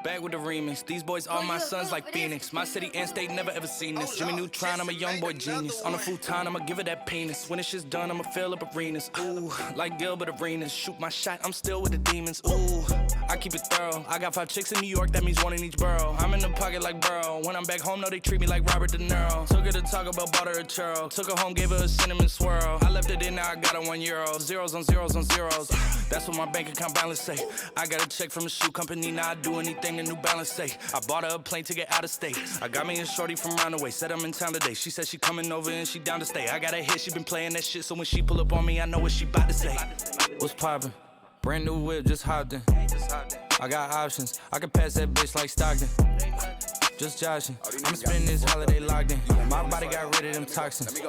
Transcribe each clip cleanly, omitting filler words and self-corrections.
Back with the remix. These boys all my sons like Phoenix. My city and state never ever seen this. Jimmy Neutron, I'm a young boy genius. On a futon, I'ma give it that penis. When this shit's done, I'ma fill up arenas. Ooh, like Gilbert Arenas. Shoot my shot, I'm still with the demons. Ooh, I keep it thorough. I got 5 chicks in New York, that means 1 in each borough. I'm in the pocket like Burrow. When I'm back home, no, they treat me like Robert De Niro. Took her to Taco Bell, bought her a churro. Took her home, gave her a cinnamon swirl. I left it in, now I got her €1. Zeros on zeros on zeros. That's what my bank account balance say. I got a check from a shoe company, now I do anything the New Balance say. I bought her a plane to get out of state. I got me a shorty from Roundaway, said I'm in town today. She said she coming over and she down to stay. I got a hit, she been playing that shit, so when she pull up on me, I know what she bout to say. What's poppin'? Brand new whip, just hopped in. I got options, I can pass that bitch like Stockton. Just joshing, I'ma spend this holiday locked in. My body got rid of them toxins.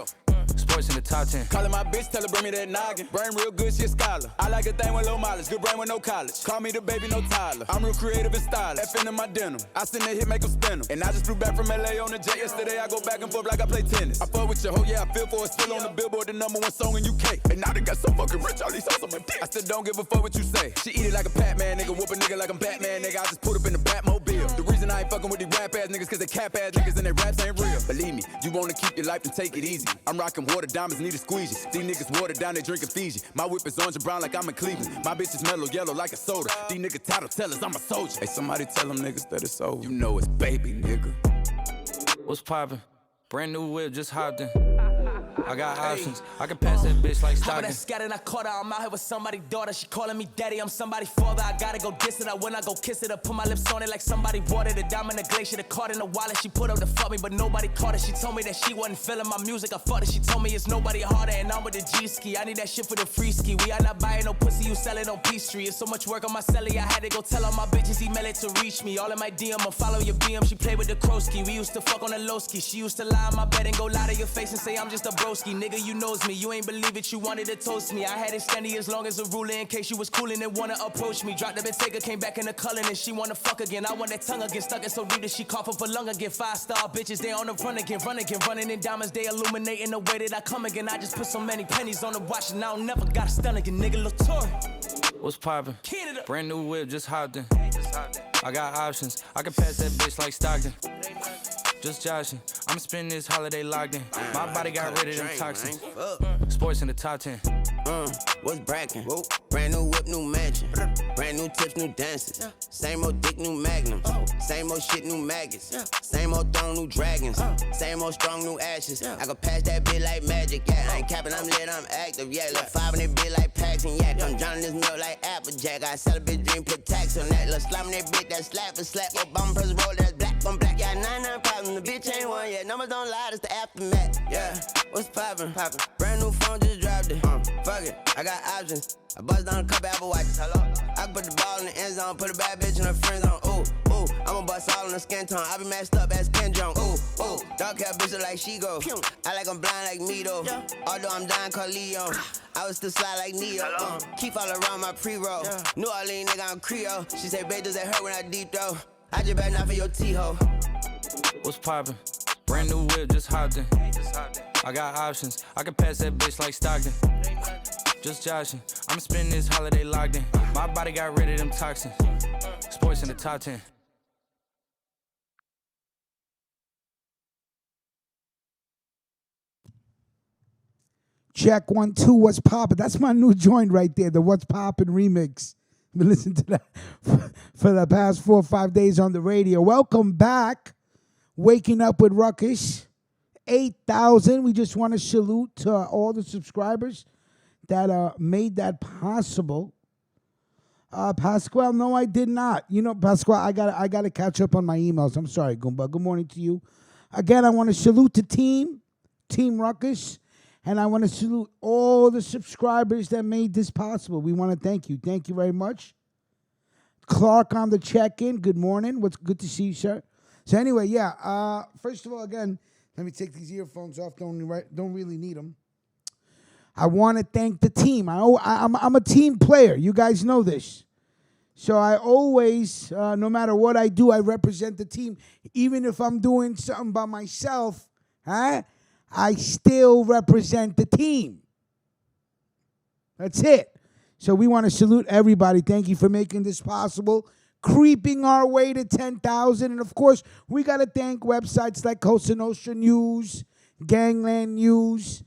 Sports in the top 10. Callin' my bitch, tell her bring me that noggin. Brain real good, she a scholar. I like a thing with low mileage, good brain with no college. Call me the baby, no Tyler. I'm real creative and stylish. F in my denim. I send that hit, make them spin 'em. And I just flew back from LA on the jet yesterday. I go back and forth like I play tennis. I fuck with your hoe, yeah, I feel for it. Still on the Billboard, the #1 song in UK. And now they got so fucking rich, all these hoes on my dick. I still don't give a fuck what you say. She eat it like a Pac-Man, nigga. Whoop a nigga like I'm Batman, nigga. I just put up in the Batmobile. The reason I ain't fucking with these rap ass niggas, cause they cap ass niggas and they raps ain't real. Believe me, you wanna keep your life and take it easy. I'm rocking water, diamonds need a squeegee. These niggas water down, they drinking Fiji. My whip is orange and brown like I'm in Cleveland. My bitch is mellow yellow like a soda. These niggas title tellers, I'm a soldier. Hey, somebody tell them niggas that it's over. You know it's baby, nigga. What's poppin'? Brand new whip, just hopped in. I got options, I can pass that bitch like Stockton. That scattered, I caught her, I'm out here with somebody's daughter. She calling me daddy, I'm somebody's father. I gotta go diss it, I when I go kiss it. I put my lips on it like somebody watered it. Diamond the glacier, the card in the wallet. She put up to fuck me, but nobody caught it. She told me that she wasn't feeling my music, I fucked it. She told me it's nobody harder, and I'm with the G-ski. I need that shit for the free ski. We are not buying no pussy, you sell it on Peachtree. It's so much work on my celly, I had to go tell all my bitches email it to reach me. All in my DM, I'll follow your BM. She played with the Krosky. We used to fuck on the low ski. She used to lie on my bed and go lie to your face and say I'm just a broski. Nigga, you knows me, you ain't believe it, you wanted to toast me. I had it standing as long as a ruler in case you was coolin' and wanna approach me. Dropped the Bentayga, came back in the cullin' and she wanna fuck again. I want that tongue again, stuck it so deep that she cough up a lung again. 5-star bitches, they on the run again, running in diamonds, they illuminating the way that I come again. I just put so many pennies on the watch and I don't never got a stun again, nigga. Latour. What's poppin'? Brand new whip, just hopped in. I got options, I can pass that bitch like Stockton. Just joshing, I'ma spend this holiday locked in. My body got rid of them toxins. Sports in the top 10. What's brackin'? Brand new whip, new mansion. Brand new tips, new dances. Same old dick, new magnums. Same old shit, new maggots. Same old throne, new dragons. Same old strong, new ashes. I can pass that bit like magic, yeah. I ain't capping, I'm lit, I'm active, yeah. Look 5 in that bit like packs and yak. I'm drowning this milk like Applejack. I sell a bitch dream, put tax on that. Look slime in that bit, that slap and slap. Obama press roll, that's black on black. Yeah, 99 problems, the bitch ain't one yet. Numbers don't lie, it's the aftermath, yeah. What's poppin'? Brand new phone, just dropped it. Fuck it, I got options. I bust down a couple Apple Watches. Hello? I can put the ball in the end zone, put a bad bitch in her friend zone. Ooh, I'ma bust all in the skin tone. I be messed up as Ken Jong. Ooh, dark hair bitch look like she go. I like I'm blind like me though. Although I'm dying called Leo. I was still slide like Neo. Keep all around my pre-roll. New Orleans nigga, I'm Creole. She say, babe, does that hurt when I deep throw? I just better not for your T-ho. What's poppin'? Brand new whip, just hopped in. I got options, I can pass that bitch like Stockton. Just joshing, I'ma spend this holiday locked in. My body got rid of them toxins. Sports in the top 10. Check 1, 2, what's poppin'? That's my new joint right there, the What's Poppin' remix. I've been listening to that for the past 4 or 5 days on the radio. Welcome back. Waking Up with Ruckus. 8,000. We just want to salute to all the subscribers that made that possible. Pasquale, no, I did not. You know, Pasquale, I gotta catch up on my emails. I'm sorry, Goomba. Good morning to you. Again, I want to salute the Team Ruckus, and I want to salute all the subscribers that made this possible. We want to thank you. Thank you very much. Clark on the check-in. Good morning. What's good to see you, sir. So anyway, yeah. First of all, again, let me take these earphones off. Don't really need them. I want to thank the team. I'm a team player. You guys know this. So I always, no matter what I do, I represent the team. Even if I'm doing something by myself, I still represent the team. That's it. So we want to salute everybody. Thank you for making this possible. creeping our way to 10,000. And of course, we got to thank websites like Costa Nostra News, Gangland News,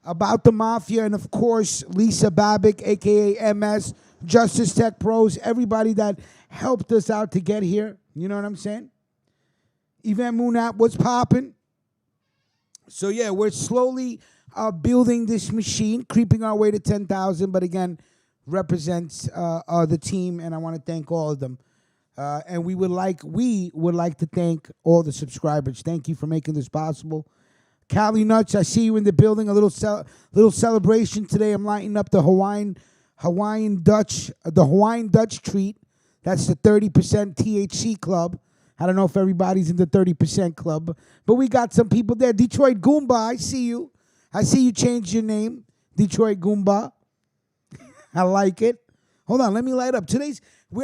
About the Mafia, and of course, Lisa Babick, a.k.a. MS, Justice Tech Pros, everybody that helped us out to get here. You know what I'm saying? Event Moon app, what's popping? So, yeah, we're slowly building this machine, creeping our way to 10,000, but again, represents the team, and I want to thank all of them. And we would like to thank all the subscribers. Thank you for making this possible. Cali Nuts, I see you in the building. A little celebration today. I'm lighting up the Hawaiian Dutch treat. That's the 30% THC club. I don't know if everybody's in the 30% club, but we got some people there. Detroit Goomba, I see you. I see you changed your name, Detroit Goomba. I like it. Hold on, let me light up.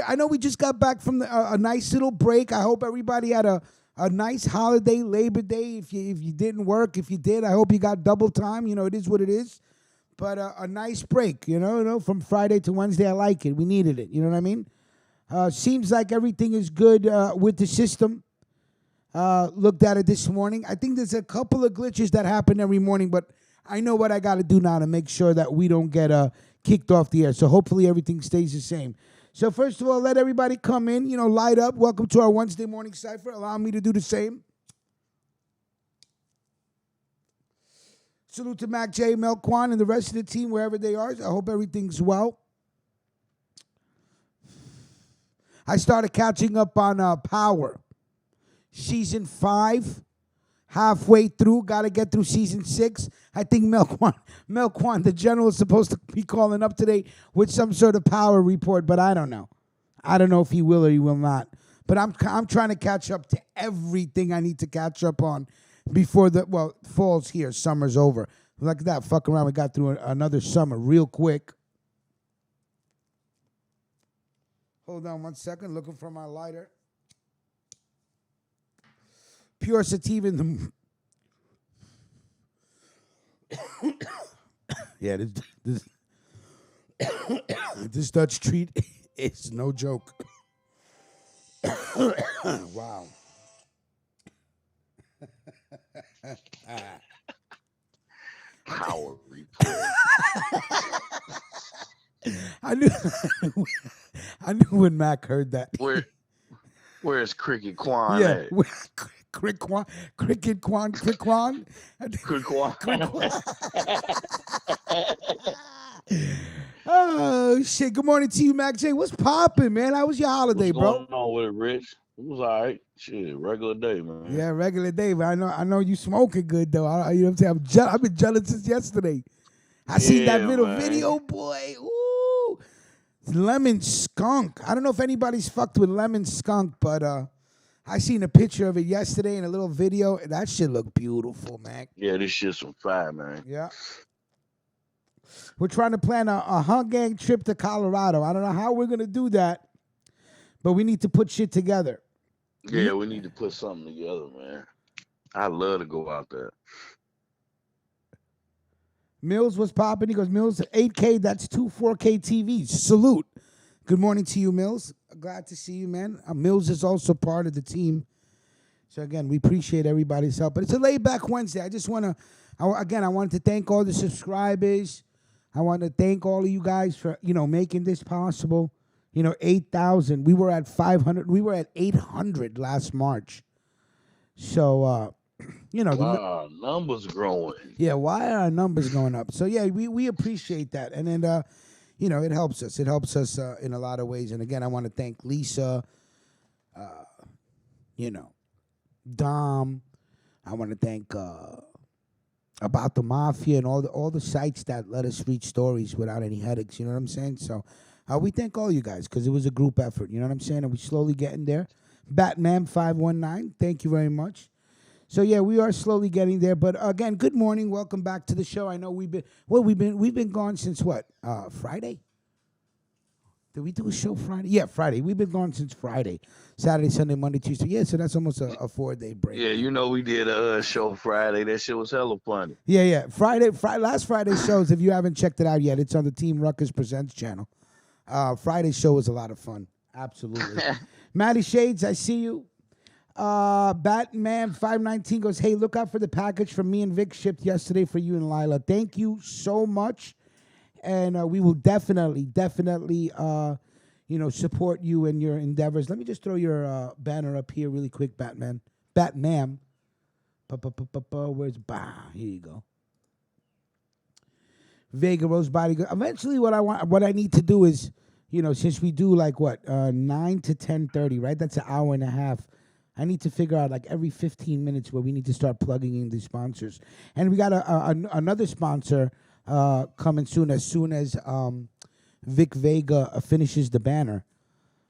I know we just got back from a nice little break. I hope everybody had a nice holiday, Labor Day. If you didn't work, if you did, I hope you got double time. You know, it is what it is. But a nice break, you know, from Friday to Wednesday. I like it. We needed it. You know what I mean? Seems like everything is good with the system. Looked at it this morning. I think there's a couple of glitches that happen every morning, but I know what I got to do now to make sure that we don't get kicked off the air. So hopefully everything stays the same. So first of all, let everybody come in, you know, light up. Welcome to our Wednesday morning cipher. Allow me to do the same. Salute to Mac J, Mel Kwan, and the rest of the team wherever they are. I hope everything's well. I started catching up on Power. Season 5, halfway through. Got to get through Season 6. I think Mel Kwan, the general, is supposed to be calling up today with some sort of Power report, but I don't know. I don't know if he will or he will not. But I'm trying to catch up to everything I need to catch up on before fall's here, summer's over. Look at that, fuck around, we got through another summer real quick. Hold on 1 second, looking for my lighter. Pure sativa in the... Yeah, this Dutch treat is no joke. Wow. Power report. I knew when Mac heard that. Where's Cricket Quan Yeah, at? Cricket Quan. Cricket Quan. Oh shit! Good morning to you, Mac J. What's popping, man? How was your holiday, What's bro? going on with it, Rich? It was all right. Shit, regular day, man. Yeah, regular day, but I know you smoking good though. You know what I'm saying? I've been jealous since yesterday. I seen that little video, boy. Ooh, lemon skunk. I don't know if anybody's fucked with lemon skunk, but I seen a picture of it yesterday in a little video. That shit looked beautiful, man. Yeah, this shit's some fire, man. Yeah. We're trying to plan a hunt gang trip to Colorado. I don't know how we're going to do that, but we need to put shit together. Yeah, we need to put something together, man. I love to go out there. Mills was popping. He goes, Mills, 8K, that's 2 4K TVs. Salute. Good morning to you, Mills. Glad to see you, man. Mills is also part of the team. So, again, we appreciate everybody's help. But it's a laid-back Wednesday. I just want to, I wanted to thank all the subscribers. I want to thank all of you guys for, making this possible. 8,000. We were at 500. We were at 800 last March. So, Wow, numbers growing. Yeah, why are our numbers going up? So, yeah, we appreciate that. And then, it helps us. It helps us in a lot of ways. And, again, I want to thank Lisa, Dom. I want to thank About the Mafia and all the sites that let us reach stories without any headaches. You know what I'm saying? So, we thank all you guys because it was a group effort. You know what I'm saying? And we're slowly getting there. Batman 519, thank you very much. So yeah, we are slowly getting there. But again, good morning. Welcome back to the show. I know we've been gone since what? Friday? Did we do a show Friday? Yeah, Friday. We've been gone since Friday. Saturday, Sunday, Monday, Tuesday. Yeah, so that's almost a 4-day break. Yeah, we did a show Friday. That shit was hella funny. Yeah. Last Friday's shows, if you haven't checked it out yet, it's on the Team Ruckus Presents channel. Friday's show was a lot of fun. Absolutely. Matty Shades, I see you. Batman 519 goes, hey, look out for the package from me and Vic shipped yesterday for you and Lila. Thank you so much. And we will definitely, support you in your endeavors. Let me just throw your banner up here really quick, Batman. Batman. Where's Here you go. Vega Rose Body. Eventually, what I need to do is, since we do 9 to 10:30, right? That's an hour and a half. I need to figure out every 15 minutes where we need to start plugging in the sponsors. And we got another sponsor coming soon as Vic Vega finishes the banner.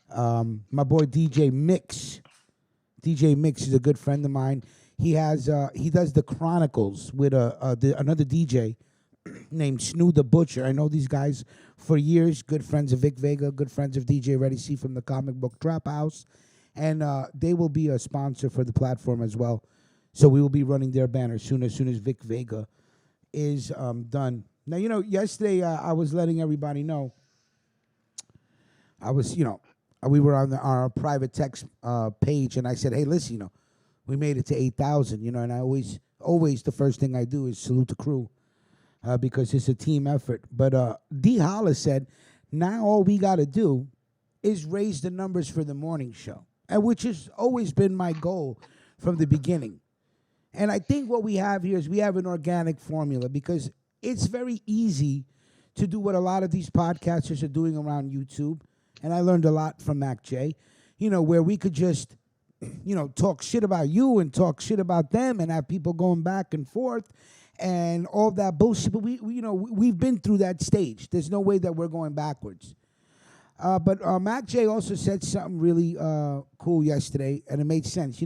My boy DJ Mix. DJ Mix is a good friend of mine. He does the Chronicles with another DJ named Snoo the Butcher. I know these guys for years. Good friends of Vic Vega, good friends of DJ Reddy C from the Comic Book Trap House. And they will be a sponsor for the platform as well. So we will be running their banner as soon as Vic Vega is done. Now, yesterday I was letting everybody know. We were on our private text page, and I said, hey, listen, we made it to 8,000, and I always the first thing I do is salute the crew because it's a team effort. But D. Hollis said, now all we got to do is raise the numbers for the morning show, and which has always been my goal from the beginning. And I think what we have here is we have an organic formula because it's very easy to do what a lot of these podcasters are doing around YouTube. And I learned a lot from Mac J, where we could just, talk shit about you and talk shit about them and have people going back and forth and all that bullshit. But we've been through that stage. There's no way that we're going backwards. But Mac J also said something really cool yesterday, and it made sense.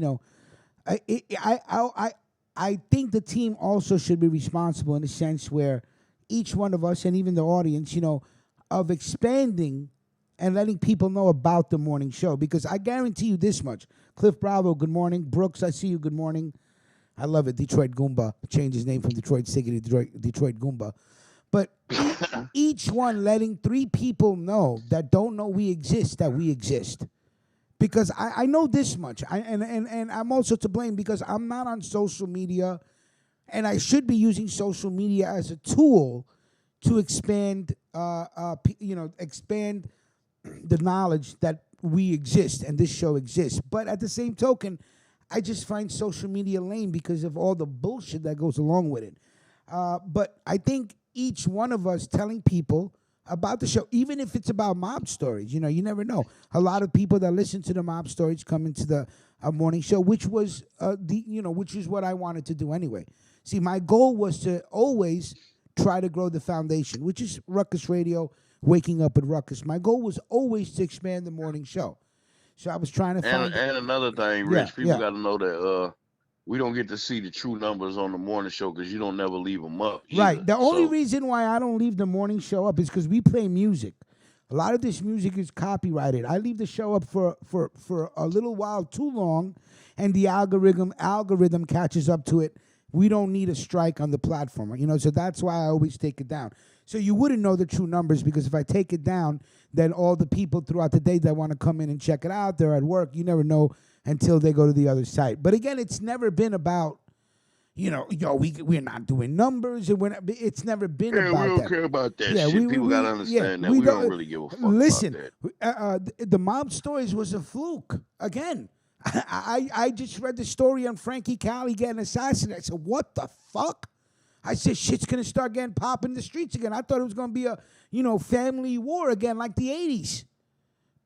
I think the team also should be responsible in a sense where each one of us and even the audience, of expanding and letting people know about the morning show. Because I guarantee you this much. Cliff Bravo, good morning. Brooks, I see you, good morning. I love it. Detroit Goomba. Changed his name from Detroit Siggy to Detroit Goomba. But each one letting 3 people know that don't know we exist, that we exist. Because I know this much. And I'm also to blame because I'm not on social media. And I should be using social media as a tool to expand, expand the knowledge that we exist and this show exists. But at the same token, I just find social media lame because of all the bullshit that goes along with it. But I think each one of us telling people about the show, even if it's about mob stories, you never know. A lot of people that listen to the mob stories come into the morning show, which was which is what I wanted to do anyway. See, my goal was to always try to grow the foundation, which is Ruckus Radio, Waking Up with Ruckus. My goal was always to expand the morning show. So I was trying to find... And another thing, Rich, people got to know that we don't get to see the true numbers on the morning show because you don't never leave them up. Either. Right. The only reason why I don't leave the morning show up is because we play music. A lot of this music is copyrighted. I leave the show up for a little while too long, and the algorithm catches up to it. We don't need a strike on the platform, so that's why I always take it down. So you wouldn't know the true numbers because if I take it down, then all the people throughout the day that want to come in and check it out, they're at work. You never know until they go to the other site. But again, it's never been about, we're not doing numbers, and it's never been about that. We don't care about that shit. People got to understand that. We don't really give a fuck listen, about that. The mob stories was a fluke. Again, I just read the story on Frankie Cali getting assassinated. I said, what the fuck? I said, shit's going to start getting popping in the streets again. I thought it was going to be a, family war again like the 80s.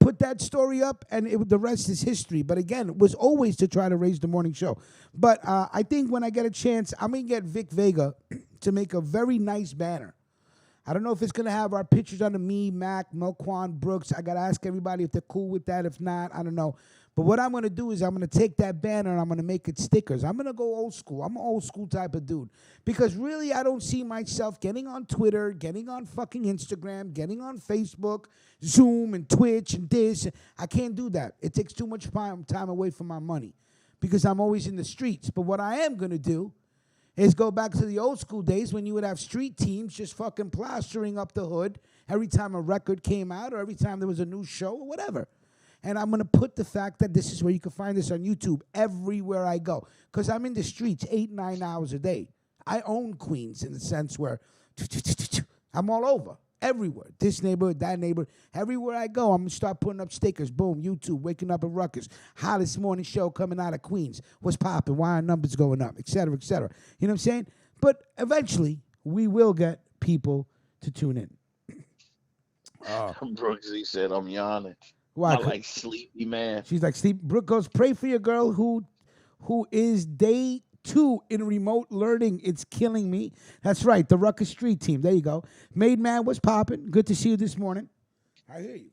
Put that story up, and the rest is history. But again, it was always to try to raise the morning show. But I think when I get a chance, I'm going to get Vic Vega to make a very nice banner. I don't know if it's going to have our pictures under me, Mac, Melquan, Brooks. I got to ask everybody if they're cool with that. If not, I don't know. But what I'm going to do is I'm going to take that banner and I'm going to make it stickers. I'm going to go old school. I'm an old school type of dude. Because really, I don't see myself getting on Twitter, getting on fucking Instagram, getting on Facebook, Zoom, and Twitch, and this. I can't do that. It takes too much time away from my money because I'm always in the streets. But what I am going to do is go back to the old school days when you would have street teams just fucking plastering up the hood every time a record came out or every time there was a new show or whatever. And I'm going to put the fact that this is where you can find this on YouTube everywhere I go. Because I'm in the streets 8, 9 hours a day. I own Queens in the sense where I'm all over. Everywhere. This neighborhood, that neighborhood. Everywhere I go, I'm going to start putting up stickers. Boom, YouTube, waking up at Ruckus. Hottest morning show coming out of Queens. What's popping? Why are numbers going up? Et cetera, et cetera. You know what I'm saying? But eventually, we will get people to tune in. Brooksy said, I'm yawning. Why? I like sleepy, man. She's like, sleep. Brooke goes, pray for your girl who is day 2 in remote learning. It's killing me. That's right, the Ruckus Street team. There you go. Made Man, what's popping? Good to see you this morning. I hear you.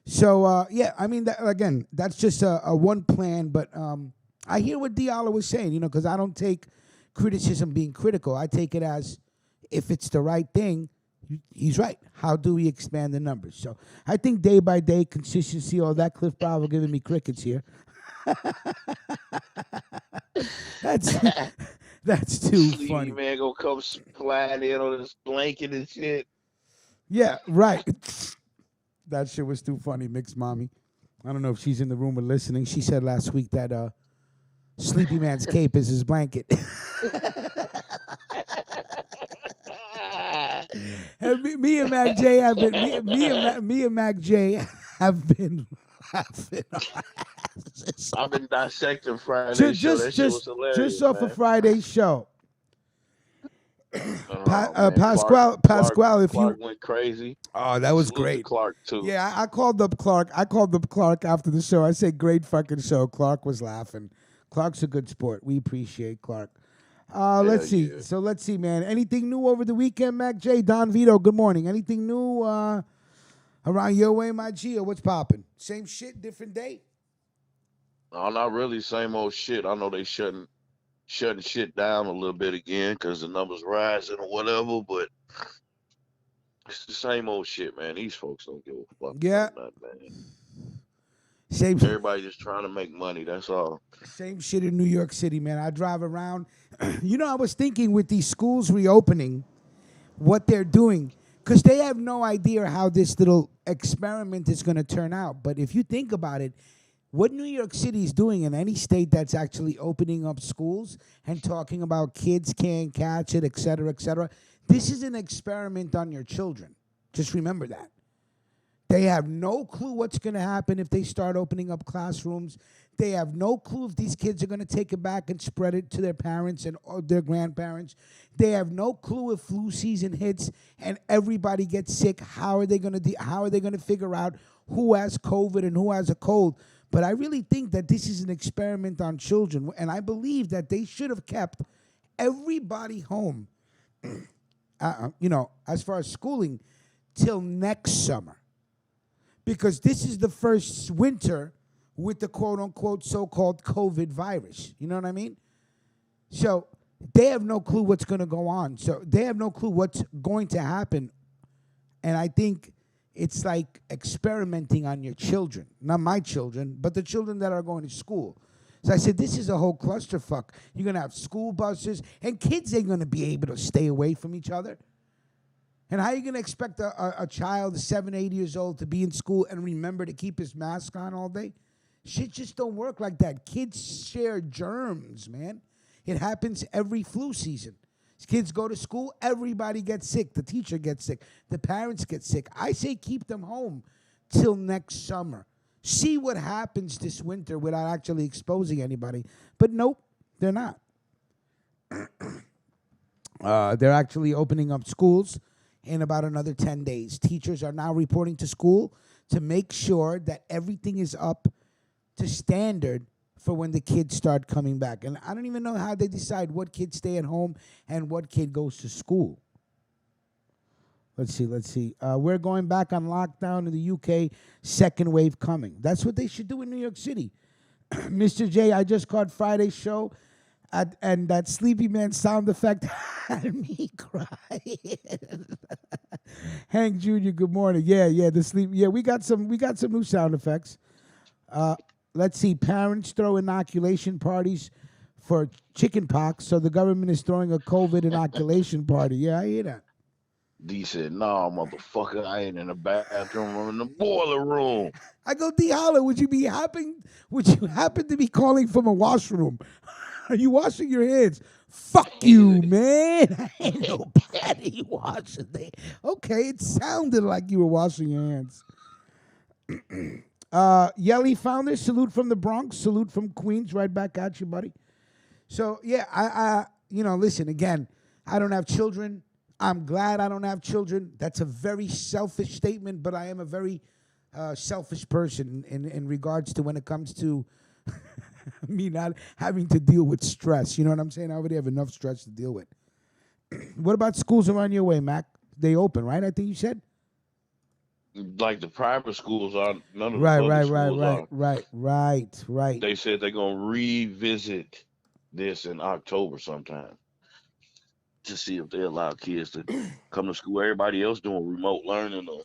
So, yeah, I mean, again, that's just a one plan, but I hear what Diallo was saying, because I don't take criticism being critical. I take it as if it's the right thing, he's right. How do we expand the numbers? So I think day by day, consistency, all that. Cliff Bravo giving me crickets here. That's too funny. Man, gonna come slide in on this blanket and shit. Yeah, right. That shit was too funny, Mixed Mommy. I don't know if she's in the room or listening. She said last week that Sleepy Man's cape is his blanket. And me and Mac J have been me and Mac J have been laughing. I've been dissecting Friday show. That shit was hilarious, just off man. of Friday's show. Pasquale, if Clark you went crazy. Oh, that was Salute to great. Clark too. Yeah, I called up Clark. After the show. I said, great fucking show. Clark was laughing. Clark's a good sport. We appreciate Clark. Let's see. Yeah. So let's see, man. Anything new over the weekend, Mac J? Don Vito, good morning. Anything new around your way, my G, or what's popping? Same shit, different day? No, not really. Same old shit. I know they shutting shit down a little bit again because the numbers rising or whatever, but it's the same old shit, man. These folks don't give a fuck. Yeah. About nothing, man. Same. Everybody just trying to make money. That's all. Same shit in New York City, man. I drive around. I was thinking with these schools reopening, what they're doing, because they have no idea how this little experiment is going to turn out. But if you think about it, what New York City is doing in any state that's actually opening up schools and talking about kids can't catch it, et cetera, this is an experiment on your children. Just remember that. They have no clue what's going to happen if they start opening up classrooms. They have no clue if these kids are going to take it back and spread it to their parents and their grandparents. They have no clue if flu season hits and everybody gets sick. How are they going to figure out who has COVID and who has a cold? But I really think that this is an experiment on children, and I believe that they should have kept everybody home, as far as schooling, till next summer. Because this is the first winter with the quote-unquote so-called COVID virus. You know what I mean? So they have no clue what's going to go on. So they have no clue what's going to happen. And I think it's like experimenting on your children. Not my children, but the children that are going to school. So I said, this is a whole clusterfuck. You're going to have school buses, and kids ain't going to be able to stay away from each other. And how are you going to expect a child 7, 8 years old to be in school and remember to keep his mask on all day? Shit just don't work like that. Kids share germs, man. It happens every flu season. Kids go to school, everybody gets sick. The teacher gets sick. The parents get sick. I say keep them home till next summer. See what happens this winter without actually exposing anybody. But nope, they're not. They're actually opening up schools in about another 10 days. Teachers are now reporting to school to make sure that everything is up to standard for when the kids start coming back. And I don't even know how they decide what kids stay at home and what kid goes to school. Let's see. We're going back on lockdown in the UK, second wave coming. That's what they should do in New York City. Mr. J, I just caught Friday's show, and that Sleepy Man sound effect had me crying. Hank Jr., good morning. Yeah, the sleep. Yeah, we got some new sound effects. Let's see. Parents throw inoculation parties for chicken pox, so the government is throwing a COVID inoculation party. Yeah, I hear that. D said, "Nah, motherfucker, I ain't in the bathroom. I'm in the boiler room." I go, D Holler, would you happen to be calling from a washroom? Are you washing your hands? Fuck you, man. Ain't nobody washing their. Okay, it sounded like you were washing your hands. Yelly founder, salute from the Bronx, salute from Queens, right back at you, buddy. So yeah, I listen again. I don't have children. I'm glad I don't have children. That's a very selfish statement, but I am a very selfish person in regards to when it comes to me not having to deal with stress. You know what I'm saying? I already have enough stress to deal with. What about schools around your way, Mac? They open, right? I think you said. Like the private schools are, none of the Right, public schools are. right. They said they're gonna revisit this in October sometime to see if they allow kids to come to school. Everybody else doing remote learning or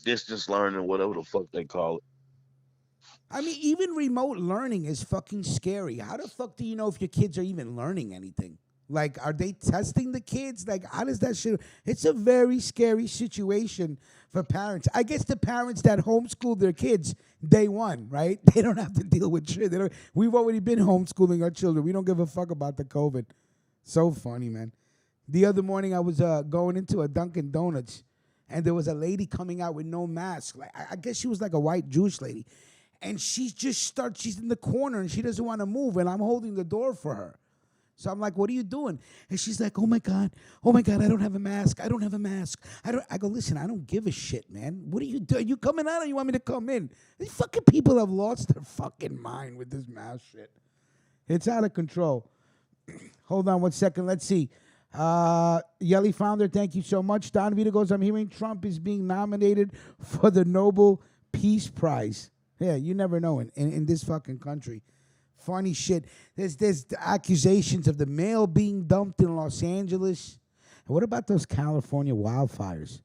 distance learning, whatever the fuck they call it. I mean, even remote learning is fucking scary. How the fuck do you know if your kids are even learning anything? Like, are they testing the kids? Like, how does that shit? It's a very scary situation for parents. I guess the parents that homeschool their kids day one, right? They don't have to deal with shit. We've already been homeschooling our children. We don't give a fuck about the COVID. So funny, man. The other morning, I was going into a Dunkin' Donuts, and there was a lady coming out with no mask. Like, I guess she was like a white Jewish lady. And she's in the corner, and she doesn't want to move, and I'm holding the door for her. So I'm like, what are you doing? And she's like, oh my God, I don't have a mask. I go, listen, I don't give a shit, man. What are you doing? You coming out or you want me to come in? These fucking people have lost their fucking mind with this mask shit. It's out of control. Hold on 1 second. Let's see. Yelly founder, thank you so much. Don Vita goes, I'm hearing Trump is being nominated for the Nobel Peace Prize. Yeah, you never know in this fucking country. Funny shit. There's accusations of the mail being dumped in Los Angeles. And what about those California wildfires?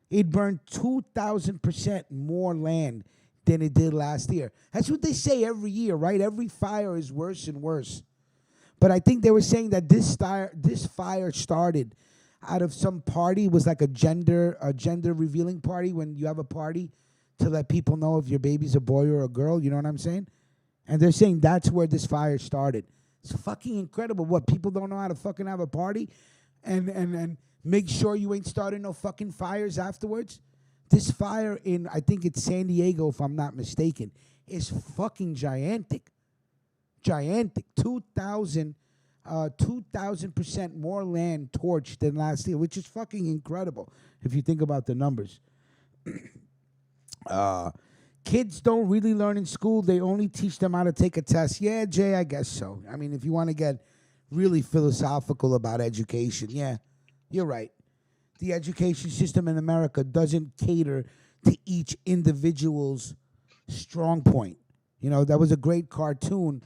It burned 2,000% more land than it did last year. That's what they say every year, right? Every fire is worse and worse. But I think they were saying that this fire started out of some party. It was like a gender revealing party when you have a party to let people know if your baby's a boy or a girl. You know what I'm saying? And they're saying that's where this fire started. It's fucking incredible. What, people don't know how to fucking have a party and make sure you ain't starting no fucking fires afterwards? This fire in, I think it's San Diego, if I'm not mistaken, is fucking gigantic. Gigantic. 2,000% more land torched than last year, which is fucking incredible if you think about the numbers. Kids don't really learn in school. They only teach them how to take a test. Yeah, Jay, I guess so. I mean, if you want to get really philosophical about education, yeah, you're right. The education system in America doesn't cater to each individual's strong point. You know, that was a great cartoon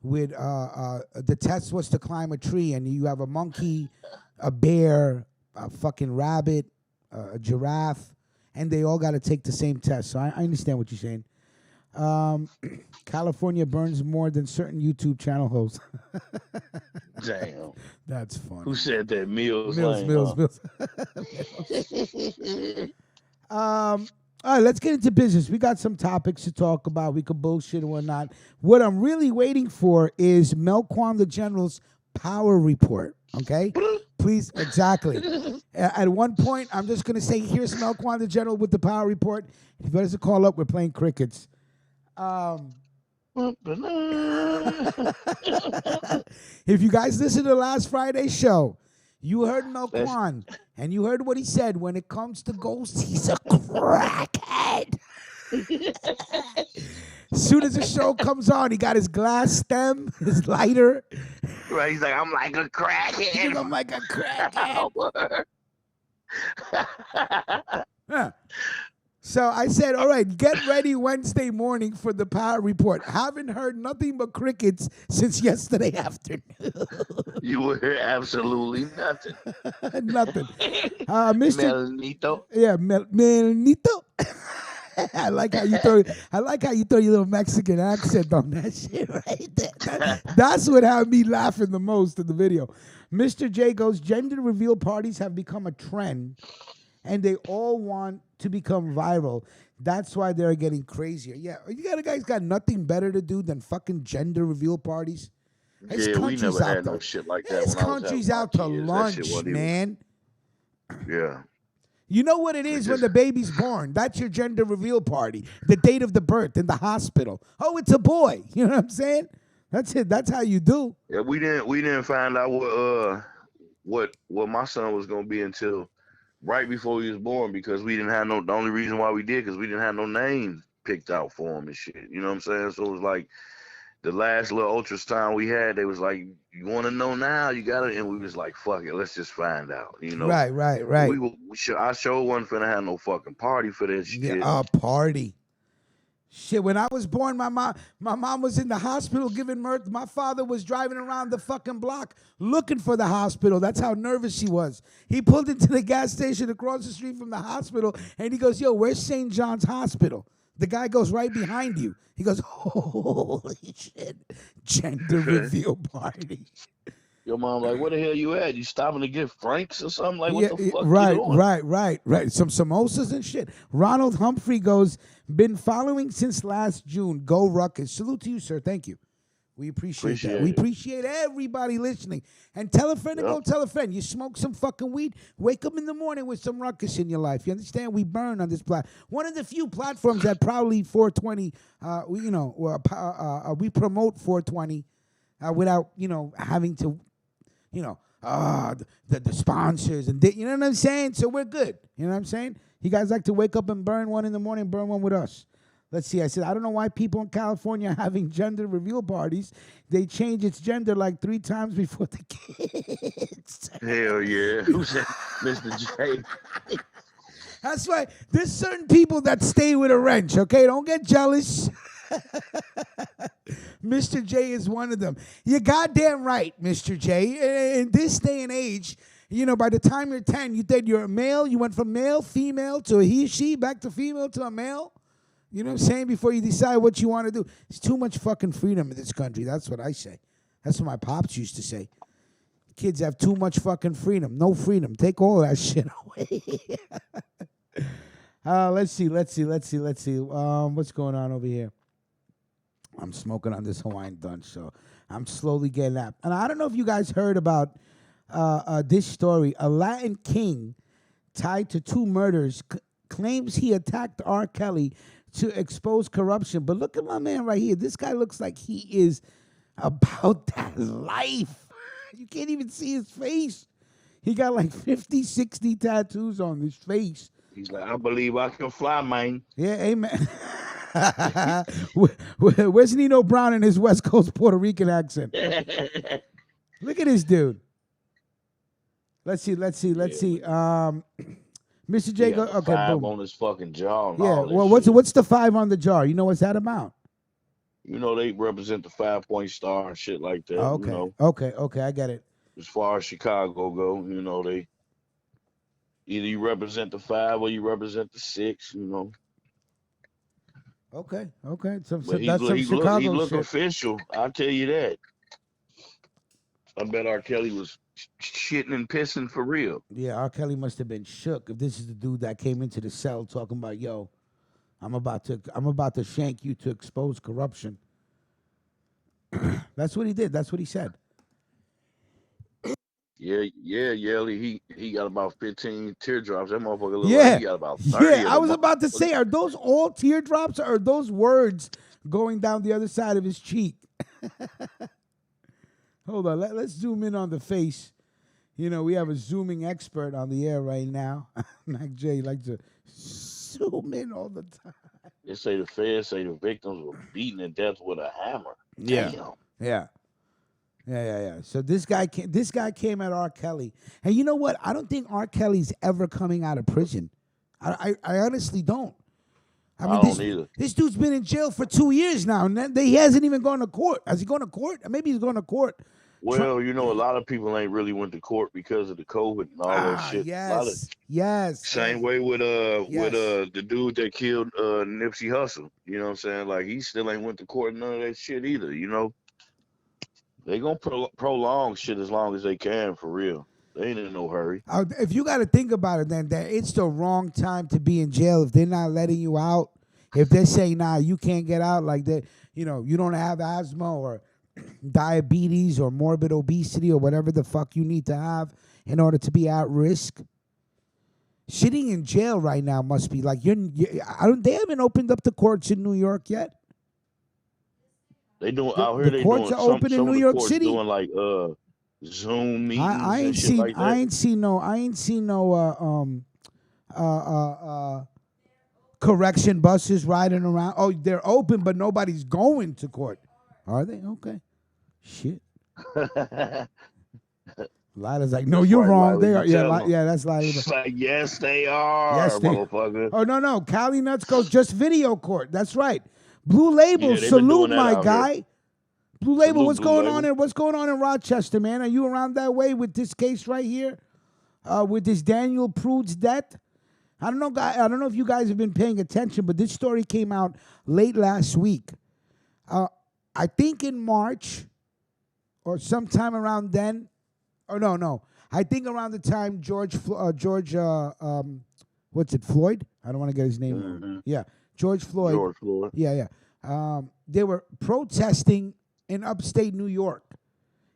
with the test was to climb a tree, and you have a monkey, a bear, a fucking rabbit, a giraffe, and they all got to take the same test. So I understand what you're saying. California burns more than certain YouTube channel hosts. Damn. That's funny. Who said that? Mills. Mills. All right, let's get into business. We got some topics to talk about. We could bullshit and whatnot. What I'm really waiting for is Melquan the General's power report. Okay? Please, exactly. At one point, I'm just going to say, here's Melquan the General with the power report. If he doesn't call up, we're playing crickets. If you guys listen to last Friday's show, you heard Melquan, and you heard what he said. When it comes to ghosts, he's a crackhead. As soon as the show comes on, he got his glass stem, his lighter. Right, he's like, I'm like a crackhead. I'm like a crackhead. Yeah. So I said, all right, get ready Wednesday morning for the power report. Haven't heard nothing but crickets since yesterday afternoon. You will hear absolutely nothing. Nothing. Mr. Melnito. Yeah, Melnito. I like how you throw. I like how you throw your little Mexican accent on that shit right there. That's what had me laughing the most in the video. Mr. J goes, gender reveal parties have become a trend, and they all want to become viral. That's why they're getting crazier. Yeah, you guys got nothing better to do than fucking gender reveal parties. There's Yeah, we countries never out had no there. shit like that There's when I was countries having my out to kids. That shit lunch, wasn't even. man. Yeah. You know what it is when the baby's born? That's your gender reveal party. The date of the birth in the hospital. Oh, it's a boy. You know what I'm saying? That's it. That's how you do. Yeah, we didn't find out what my son was gonna be until right before he was born, because we didn't have no. The only reason why we did, because we didn't have no name picked out for him and shit. You know what I'm saying? So it was like the last little ultrasound we had. They was like, "You want to know now? You got it." And we was like, "Fuck it, let's just find out." You know? Right. I sure wasn't finna have no fucking party for this shit. Yeah, a party. Shit, when I was born, my mom was in the hospital giving birth. My father was driving around the fucking block looking for the hospital. That's how nervous she was. He pulled into the gas station across the street from the hospital, and he goes, "Yo, where's St. John's Hospital?" The guy goes, "Right behind you." He goes, "Holy shit, gender reveal party." Your mom like, "Where the hell you at? You stopping to get Franks or something? Like, what the fuck right, you doing?" right. Some samosas and shit. Ronald Humphrey goes, been following since last June. Go Ruckus. Salute to you, sir. Thank you. We appreciate that. We appreciate everybody listening. And tell a friend to go tell a friend. You smoke some fucking weed, wake up in the morning with some Ruckus in your life. You understand? We burn on this platform. One of the few platforms that probably 420, we promote 420 without, having to, the sponsors and you know what I'm saying? So we're good. You know what I'm saying? You guys like to wake up and burn one in the morning, burn one with us. Let's see. I said, I don't know why people in California are having gender reveal parties. They change its gender like 3 times before the kids. Hell yeah. Who's that? Mr. J. That's why there's certain people that stay with a wrench, okay? Don't get jealous. Mr. J is one of them. You're goddamn right, Mr. J. In this day and age, by the time you're 10, you said you're a male. You went from male, female, to a he, she, back to female, to a male. You know what I'm saying? Before you decide what you want to do. It's too much fucking freedom in this country. That's what I say. That's what my pops used to say. Kids have too much fucking freedom. No freedom. Take all that shit away. Let's see. What's going on over here? I'm smoking on this Hawaiian Dunch, so I'm slowly getting up. And I don't know if you guys heard about this story. A Latin king tied to 2 murders claims he attacked R. Kelly to expose corruption. But look at my man right here. This guy looks like he is about that life. You can't even see his face. He got like 50, 60 tattoos on his face. He's like, "I believe I can fly, man." Yeah, amen. Where's Nino Brown in his West Coast Puerto Rican accent? Look at this dude. Let's see. Mr. J, okay, 5 boom. on his fucking jaw. And Yeah. all that Well, shit. what's the 5 on the jar? You know what's that about? They represent the 5-point star and shit like that. Okay. Okay, I get it. As far as Chicago go, they either you represent the 5 or you represent the 6. Okay. So But that's some Chicago he look shit. official. I'll tell you that. I bet R. Kelly was shitting and pissing for real. Yeah, R. Kelly must have been shook if this is the dude that came into the cell talking about, "Yo, I'm about to shank you to expose corruption." That's what he did. That's what he said. Yeah, Yelly. He got about 15 teardrops. That motherfucker look like he got about 30. Yeah, I was about to say, are those all teardrops or are those words going down the other side of his cheek? Hold on, let's zoom in on the face. We have a zooming expert on the air right now. Mac J likes to zoom in all the time. They say the feds say the victims were beaten to death with a hammer. Yeah. Damn. Yeah. So this guy came at R. Kelly. And you know what? I don't think R. Kelly's ever coming out of prison. I honestly don't. I don't either. This dude's been in jail for 2 years now, and he hasn't even gone to court. Has he gone to court? Maybe he's going to court. Well, you know, a lot of people ain't really went to court because of the COVID and all that shit. A lot of Yes. same way with Yes. the dude that killed Nipsey Hussle. You know what I'm saying? Like he still ain't went to court and none of that shit either. You know, they gonna prolong shit as long as they can for real. They ain't in no hurry. If you got to think about it, then that it's the wrong time to be in jail if they're not letting you out. If they're saying, nah, you can't get out, like that, you know, you don't have asthma or diabetes or morbid obesity or whatever the fuck you need to have in order to be at risk. Sitting in jail right now must be like they haven't opened up the courts in New York yet. They doing The- out here. the They courts doing are some open in some New of the York courts City. doing like Zoom meetings I ain't and shit seen like that. I ain't seen no correction buses riding around. Oh, they're open, but nobody's going to court. Are they? Okay. Shit. Lila's like, no, That's you're right, wrong. Lila. They You are. Yeah, tell them. yeah, that's Lila. It's like, yes, they are, Yes, they. motherfucker. Oh no, Cali Nuts goes just video court. That's right. Blue Label, Yeah, they've been salute doing that my out here. guy. Blue Label, Salute, what's Blue going Label. on? What's going on in Rochester, man? Are you around that way with this case right here? With this Daniel Prude's death? I don't know if you guys have been paying attention, but this story came out late last week. I think in March or sometime around then. Oh no. I think around the time what's it, Floyd? I don't want to get his name wrong. Yeah, George Floyd. George Floyd. Yeah. They were protesting in upstate New York,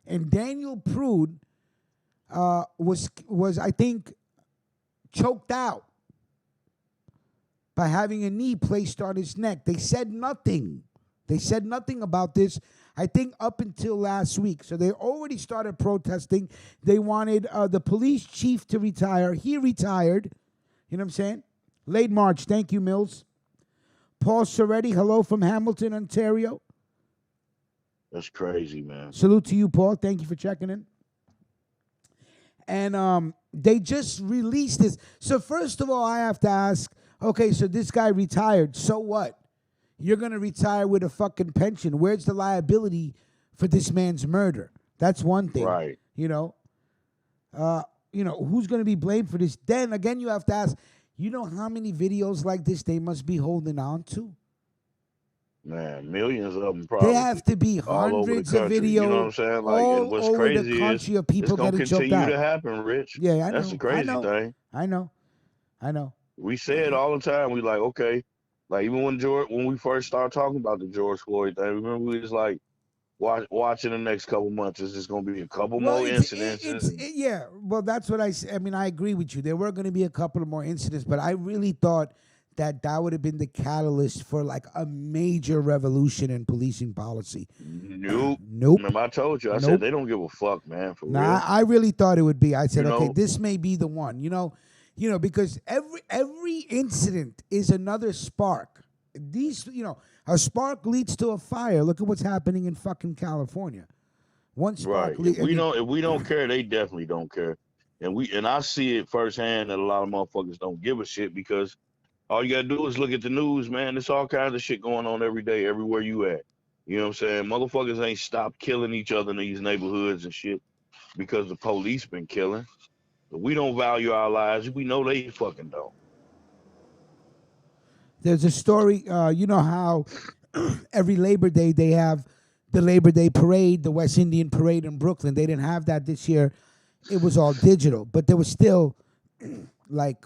and Daniel Prude was I think choked out by having a knee placed on his neck. They said nothing. They said nothing about this, I think, up until last week. So they already started protesting. They wanted the police chief to retire. He retired. You know what I'm saying? Late March. Thank you, Mills. Paul Soretti, hello from Hamilton, Ontario. That's crazy, man. Salute to you, Paul. Thank you for checking in. And they just released this. So first of all, I have to ask, okay, so this guy retired. So what? You're going to retire with a fucking pension. Where's the liability for this man's murder? That's one thing. Right. You know, who's going to be blamed for this? Then again, you have to ask, you know how many videos like this they must be holding on to? Man, millions of them probably. They have to be all over the hundreds of country, videos you know what I'm saying? Like, all and what's over crazy the country of people it's gonna getting choked continue out. to happen, Rich. Yeah, I know. That's the crazy thing. I know. We say it all the time. We like, okay, like even when we first started talking about the George Floyd thing, remember we was like, watching the next couple months. It's just gonna be a couple more incidences. Yeah, well, that's what I mean, I agree with you. There were going to be a couple of more incidents, but I really thought that would have been the catalyst for like a major revolution in policing policy. Nope. Nope. I told you. I said they don't give a fuck, man. For real. I really thought it would be. I said, okay, know? this may be the one. You know, because every incident is another spark. A spark leads to a fire. Look at what's happening in fucking California. One spark. Right. If we don't care, they definitely don't care. And I see it firsthand that a lot of motherfuckers don't give a shit because all you gotta do is look at the news, man. There's all kinds of shit going on every day, everywhere you at. You know what I'm saying? Motherfuckers ain't stopped killing each other in these neighborhoods and shit because the police been killing. But we don't value our lives. We know they fucking don't. There's a story, you know how every Labor Day they have the Labor Day parade, the West Indian parade in Brooklyn. They didn't have that this year. It was all digital, but there was still like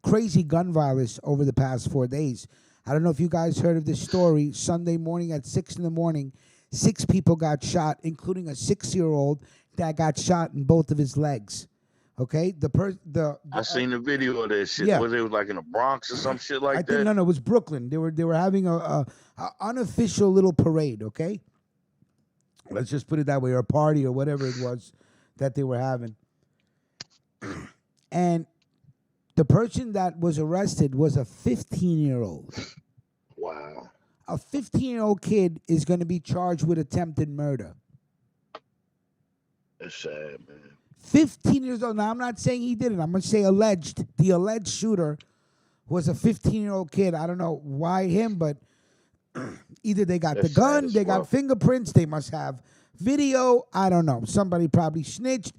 crazy gun violence over the past 4 days. I don't know if you guys heard of this story. Sunday morning at 6 a.m, 6 people got shot, including a 6-year-old that got shot in both of his legs. Okay, I seen the video of that shit. Yeah. Was it was like in the Bronx or some shit like I that? think no, it was Brooklyn. They were having a unofficial little parade. Okay, let's just put it that way, or a party or whatever it was that they were having. And the person that was arrested was a 15-year-old. Wow. A 15-year-old kid is going to be charged with attempted murder. That's sad, man. 15 years old. Now, I'm not saying he did it. I'm going to say alleged. The alleged shooter was a 15-year-old kid. I don't know why him, but Either they got the That's sad gun, as they got fuck. fingerprints, they must have video. I don't know. Somebody probably snitched,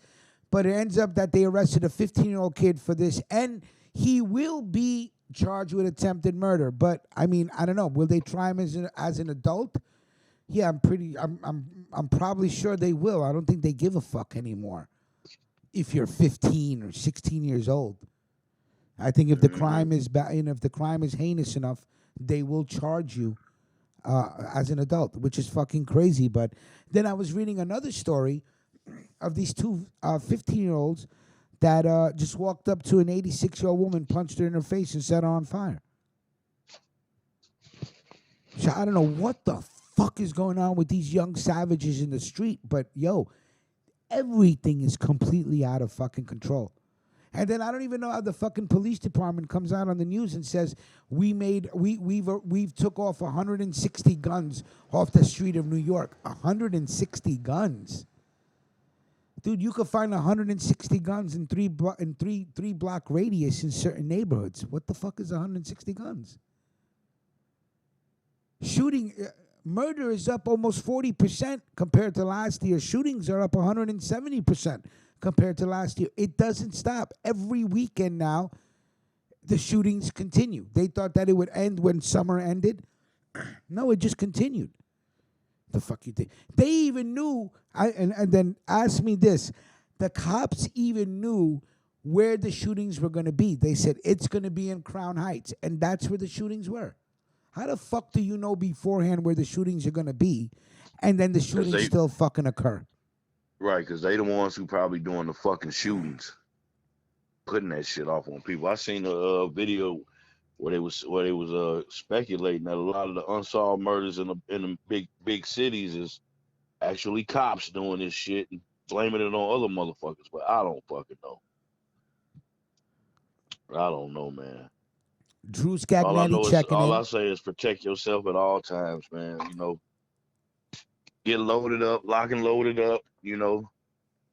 but it ends up that they arrested a 15-year-old kid for this, and he will be charged with attempted murder. But I mean, I don't know. Will they try him as an adult? Yeah, I'm probably sure they will. I don't think they give a fuck anymore. If you're 15 or 16 years old, I think if the crime is if the crime is heinous enough, they will charge you as an adult, which is fucking crazy. But then I was reading another story of these two 15-year-olds that just walked up to an 86-year-old woman, punched her in her face, and set her on fire. So I don't know what the fuck is going on with these young savages in the street, but yo, everything is completely out of fucking control. And then I don't even know how the fucking police department comes out on the news and says we've took off 160 guns off the street of New York. 160 guns, dude. You could find 160 guns in three block radius in certain neighborhoods. What the fuck is 160 guns? Murder is up almost 40% compared to last year. Shootings are up 170% compared to last year. It doesn't stop. Every weekend now, the shootings continue. They thought that it would end when summer ended. No, it just continued. The fuck you think? They even knew, and then ask me this, the cops even knew where the shootings were going to be. They said, it's going to be in Crown Heights, and that's where the shootings were. How the fuck do you know beforehand where the shootings are going to be, and then the shootings still fucking occur? Right, because they the ones who probably doing the fucking shootings, putting that shit off on people. I seen a video where they was speculating that a lot of the unsolved murders in the big cities is actually cops doing this shit and blaming it on other motherfuckers. But I don't fucking know. I don't know, man. Drew Scagnetti checking in. All I say is protect yourself at all times, man. You know, get loaded up, lock and loaded up, you know,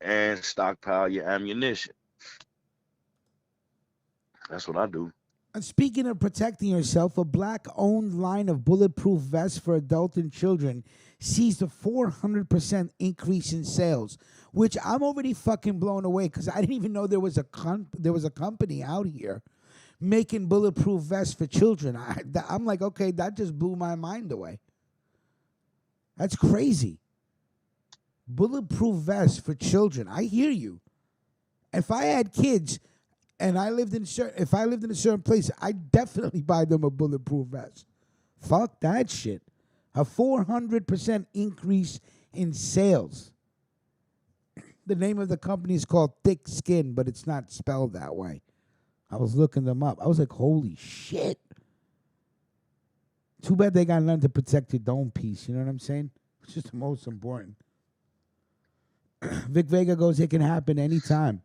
and stockpile your ammunition. That's what I do. And speaking of protecting yourself, a black-owned line of bulletproof vests for adults and children sees a 400% increase in sales, which I'm already fucking blown away because I didn't even know there was a company out here making bulletproof vests for children. I'm like, okay, that just blew my mind away. That's crazy. Bulletproof vests for children. I hear you. If I had kids and if I lived in a certain place, I'd definitely buy them a bulletproof vest. Fuck that shit. A 400% increase in sales. The name of the company is called Thick Skin, but it's not spelled that way. I was looking them up. I was like, holy shit. Too bad they got nothing to protect your dome piece. You know what I'm saying? It's just the most important. Vic Vega goes, it can happen anytime.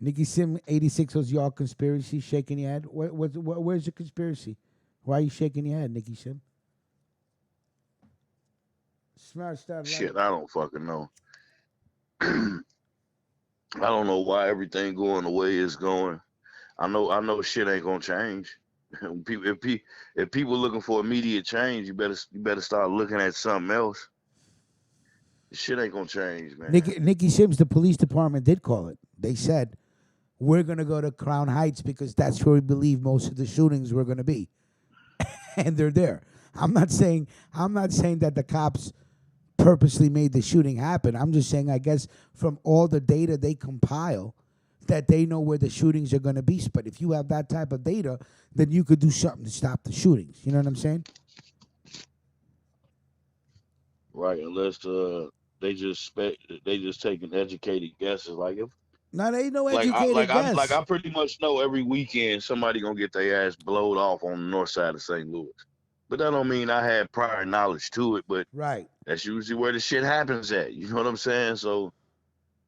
Nikki Sim 86 goes, y'all conspiracy, shaking your head. Where's your conspiracy? Why are you shaking your head, Nikki Sim? Smash that shit, I don't fucking know. I don't know why everything going the way it's going. I know shit ain't gonna change. If people looking for immediate change, you better start looking at something else. Shit ain't gonna change, man. Nikki Sims, the police department did call it. They said, we're gonna go to Crown Heights because that's where we believe most of the shootings were gonna be. And they're there. I'm not saying that the cops purposely made the shooting happen. I'm just saying, I guess from all the data they compile, that they know where the shootings are going to be. But if you have that type of data, then you could do something to stop the shootings. You know what I'm saying? Right, unless they just taking educated guesses. Like if no, they ain't no educated guess. I pretty much know every weekend somebody gonna get their ass blowed off on the north side of St. Louis. But that don't mean I had prior knowledge to it. But right, that's usually where the shit happens at. You know what I'm saying? So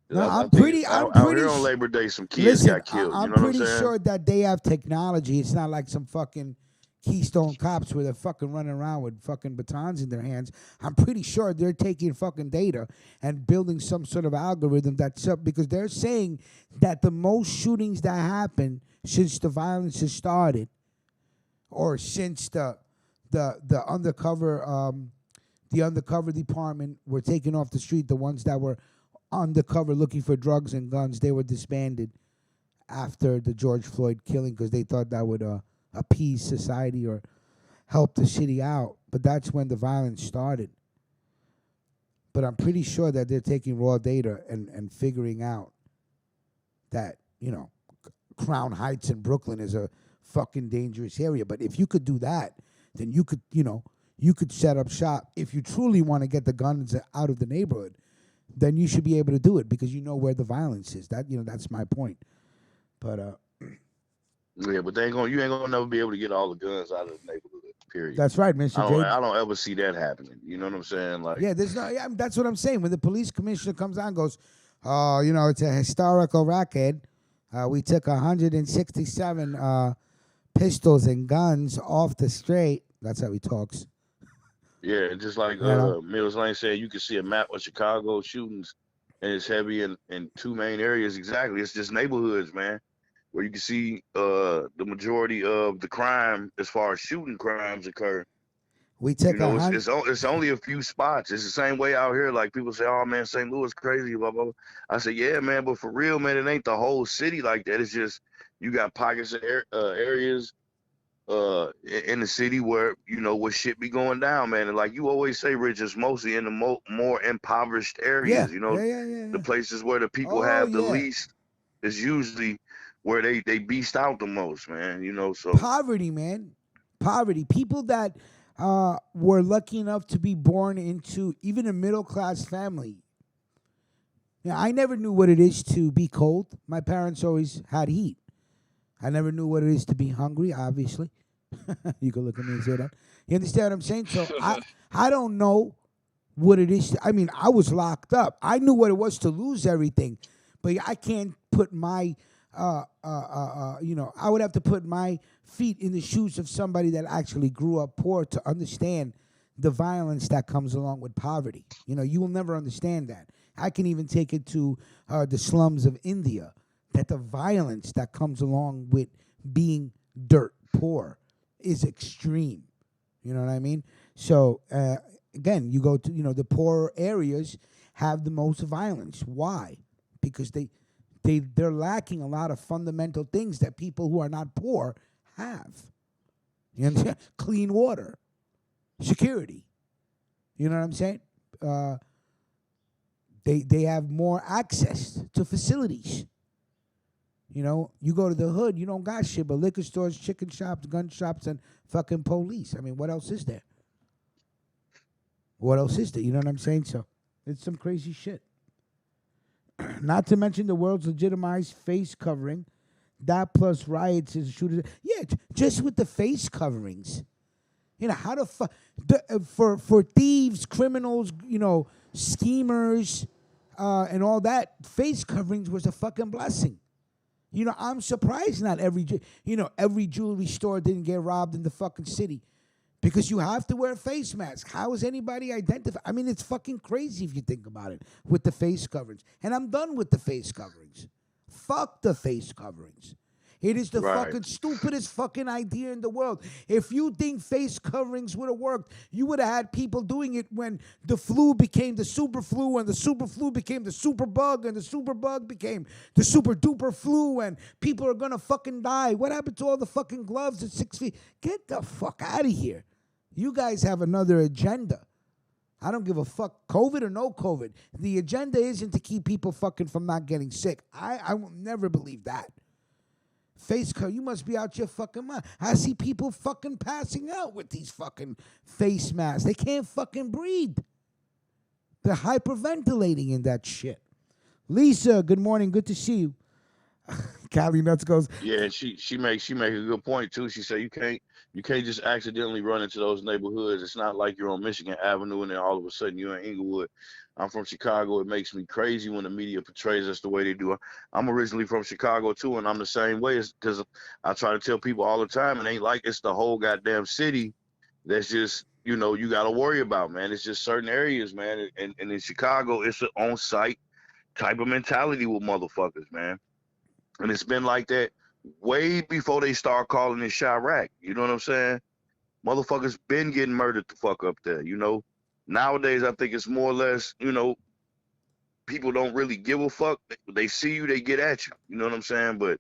no, I'm pretty here on Labor Day. Some kids got killed. I'm you know pretty what I'm saying? sure that they have technology. It's not like some fucking Keystone cops where they're fucking running around with fucking batons in their hands. I'm pretty sure they're taking fucking data and building some sort of algorithm that's up, because they're saying that the most shootings that happen since the violence has started, or since the undercover department were taken off the street, the ones that were undercover looking for drugs and guns, they were disbanded after the George Floyd killing because they thought that would appease society or help the city out. But that's when the violence started. But I'm pretty sure that they're taking raw data and figuring out that, Crown Heights in Brooklyn is a fucking dangerous area. But if you could do that, then you could set up shop. If you truly want to get the guns out of the neighborhood, then you should be able to do it because you know where the violence is. That's my point. But yeah, but you ain't gonna never be able to get all the guns out of the neighborhood. Period. That's right, Mr. I don't ever see that happening. You know what I'm saying? Like, yeah, there's no. Yeah, that's what I'm saying. When the police commissioner comes on and goes, "Oh, it's a historical record. We took 167 pistols and guns off the street." That's how he talks. Yeah, just like Mills Lane said, you can see a map of Chicago shootings, and it's heavy in two main areas. Exactly, it's just neighborhoods, man, where you can see the majority of the crime as far as shooting crimes occur. We took it's only a few spots. It's the same way out here. Like people say, "Oh man, St. Louis crazy." Blah blah. I say, "Yeah, man, but for real, man, it ain't the whole city like that. It's just you got pockets of areas in the city where where shit be going down, man. And like you always say, Rich, it's mostly in the more impoverished areas. The places where the people have the least is usually where they beast out the most, man. So poverty, man, poverty. People that were lucky enough to be born into even a middle class family. I never knew what it is to be cold. My parents always had heat. I never knew what it is to be hungry, obviously. You can look at me and say that. You understand what I'm saying? So I don't know what it is. I mean, I was locked up. I knew what it was to lose everything. But I can't put my, I would have to put my feet in the shoes of somebody that actually grew up poor to understand the violence that comes along with poverty. You will never understand that. I can even take it to the slums of India, that the violence that comes along with being dirt poor is extreme. You know what I mean? So, again, you go to, the poorer areas have the most violence. Why? Because they're lacking a lot of fundamental things that people who are not poor have. You understand? Clean water, security. You know what I'm saying? They have more access to facilities. You go to the hood, you don't got shit but liquor stores, chicken shops, gun shops, and fucking police. I mean, what else is there? What else is there? You know what I'm saying? So it's some crazy shit. Not to mention the world's legitimized face covering. That plus riots and shooters. Yeah, just with the face coverings. How the fuck for thieves, criminals, schemers, and all that, face coverings was a fucking blessing. I'm surprised not every jewelry store didn't get robbed in the fucking city because you have to wear a face mask. How is anybody identified? I mean, it's fucking crazy if you think about it with the face coverings. And I'm done with the face coverings. Fuck the face coverings. It is the fucking stupidest fucking idea in the world. If you think face coverings would have worked, you would have had people doing it when the flu became the super flu, and the super flu became the super bug, and the super bug became the super duper flu, and people are gonna fucking die. What happened to all the fucking gloves at 6 feet? Get the fuck out of here. You guys have another agenda. I don't give a fuck, COVID or no COVID. The agenda isn't to keep people fucking from not getting sick. I will never believe that. Face cover, you must be out your fucking mind. I see people fucking passing out with these fucking face masks. They can't fucking breathe. They're hyperventilating in that shit. Lisa, good morning. Good to see you. Callie Nuts goes. Yeah, and she makes a good point too. She said you can't just accidentally run into those neighborhoods. It's not like you're on Michigan Avenue and then all of a sudden you're in Inglewood. I'm from Chicago. It makes me crazy when the media portrays us the way they do. I'm originally from Chicago too, and I'm the same way. Because I try to tell people all the time, it ain't like it's the whole goddamn city that's just you got to worry about, man. It's just certain areas, man. And in Chicago, it's an on-site type of mentality with motherfuckers, man. And it's been like that way before they start calling it Chirac. You know what I'm saying? Motherfuckers been getting murdered the fuck up there. You know. Nowadays, I think it's more or less. You know, people don't really give a fuck. They see you, they get at you. You know what I'm saying? But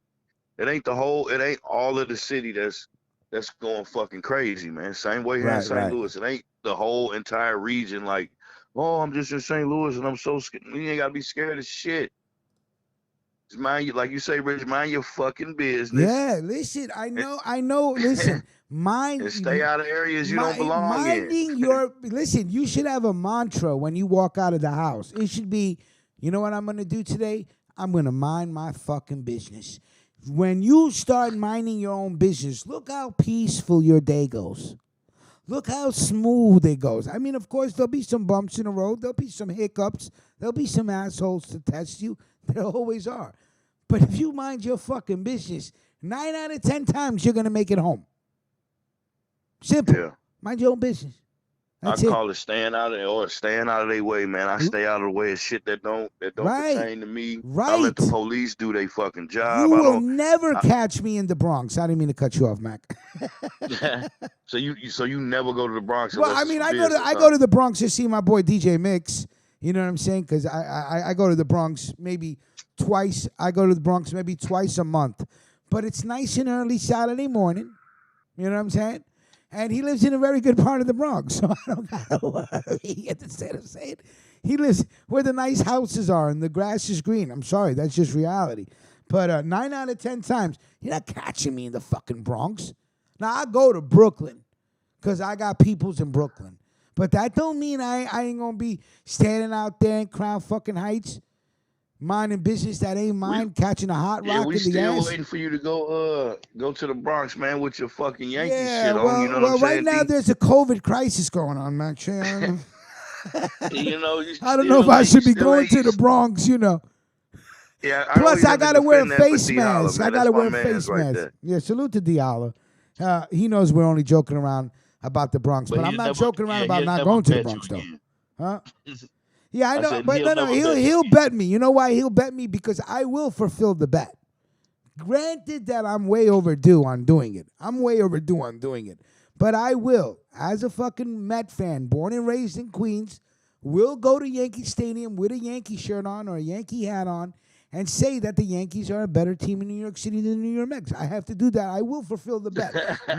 it ain't it ain't all of the city that's going fucking crazy, man. Same way here in Right, St. right. Louis. It ain't the whole entire region like, oh, I'm just in St. Louis and I'm so scared. You ain't gotta be scared of shit. Just mind you, like you say, Rich, mind your fucking business Yeah, listen, I know. Listen, and stay out of areas you don't belong in. minding your. Listen, you should have a mantra when you walk out of the house. It should be, you know what I'm gonna do today? I'm gonna mind my fucking business. When you start minding your own business, look how peaceful your day goes. Look how smooth it goes. I mean, of course, there'll be some bumps in the road. There'll be some hiccups. There'll be some assholes to test you. There always are. But if you mind your fucking business, 9 out of 10 times you're going to make it home. Simple. Yeah. Mind your own business. That's I it. call it staying out of their way, man. I stay out of the way of shit that don't Right. pertain to me. I Right. let the police do their fucking job. You I will don't. never catch me in the Bronx. I didn't mean to cut you off, Mac. So you never go to the Bronx Well, unless I it's mean, for I business, go to the Bronx to see my boy DJ Mix. You know what I'm saying? Because I go to the Bronx maybe twice. I go to the Bronx maybe twice a month. But it's nice and early Saturday morning. You know what I'm saying? And he lives in a very good part of the Bronx, so I don't gotta worry. You understand what I'm saying? He lives where the nice houses are and the grass is green. I'm sorry, that's just reality. But 9 out of 10 times, you're not catching me in the fucking Bronx. Now I go to Brooklyn because I got peoples in Brooklyn. But that don't mean I ain't gonna be standing out there in Crown fucking Heights, minding business that ain't mine, catching a hot Yeah, rock we in the still ass. waiting for you to go to the Bronx, man, with your fucking Yankee Yeah, shit on. You know what well, I'm right saying? now there's a COVID crisis going on, Max. You know, you I don't know if still I ain't. You should be still going ain't. to the Bronx, you know. Yeah, I Plus, always I have to gotta wear a defend that for face D Holla, mask. man. I gotta That's my wear a man's face right mask. there. Yeah, salute to Diallo. He knows we're only joking around about the Bronx, but I'm not joking around about he'll not never going to the bet Bronx, you though. again. Huh? Yeah, I I know, said but he'll no, never bet you he'll again. bet me. You know why he'll bet me? Because I will fulfill the bet. Granted that I'm way overdue on doing it. But I will, as a fucking Met fan, born and raised in Queens, will go to Yankee Stadium with a Yankee shirt on or a Yankee hat on and say that the Yankees are a better team in New York City than the New York Mets. I have to do that. I will fulfill the bet.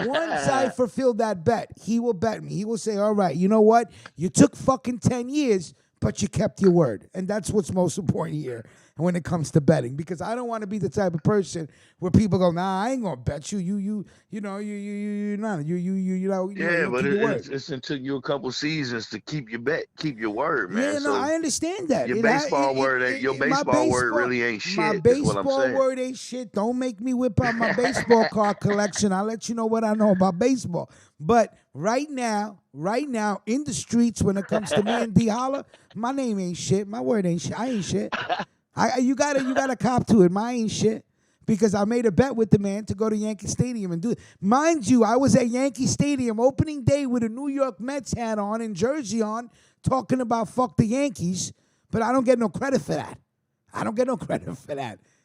Once I fulfill that bet, he will bet me. He will say, all right, you know what? You took fucking 10 years, but you kept your word. And that's what's most important here when it comes to betting, because I don't want to be the type of person where people go, nah, I ain't gonna bet you. You know, you know, you don't Yeah, but keep your word. it's took you a couple seasons to keep your word, man. Yeah, no, So I understand that. your baseball word really ain't My shit. Is what I'm baseball saying. word ain't shit. Don't make me whip out my baseball card collection. I'll let you know what I know about baseball. But right now, in the streets, when it comes to me and D Holla, my name ain't shit. My word ain't shit. I ain't shit. You gotta cop to it. My ain't shit. Because I made a bet with the man to go to Yankee Stadium and do it. Mind you, I was at Yankee Stadium opening day with a New York Mets hat on and jersey on, talking about fuck the Yankees, but I don't get no credit for that.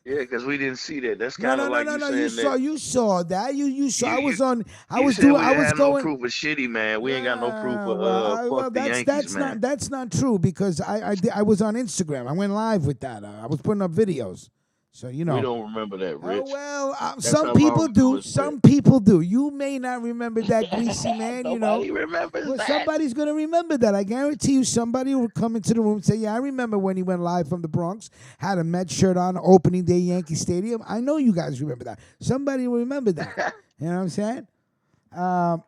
Yeah, because we didn't see that. That's No, kind of like you saying that. You saw that. You saw. You, I you was said doing. we I didn't was have no going. proof of shitty, man. We ain't got no proof of Well, fuck the Yankees, man. that's not true because I was on Instagram. I went live with that. I was putting up videos. So you know. We don't remember that, Rich. Oh well, That's some how people long ago do. it's been. Some people do. You may not remember that greasy man. You know. Nobody remembers Well, that. somebody's gonna remember that. I guarantee you, somebody will come into the room and say, "Yeah, I remember when he went live from the Bronx, had a Met shirt on, opening day Yankee Stadium." I know you guys remember that. Somebody will remember that. You know what I'm saying?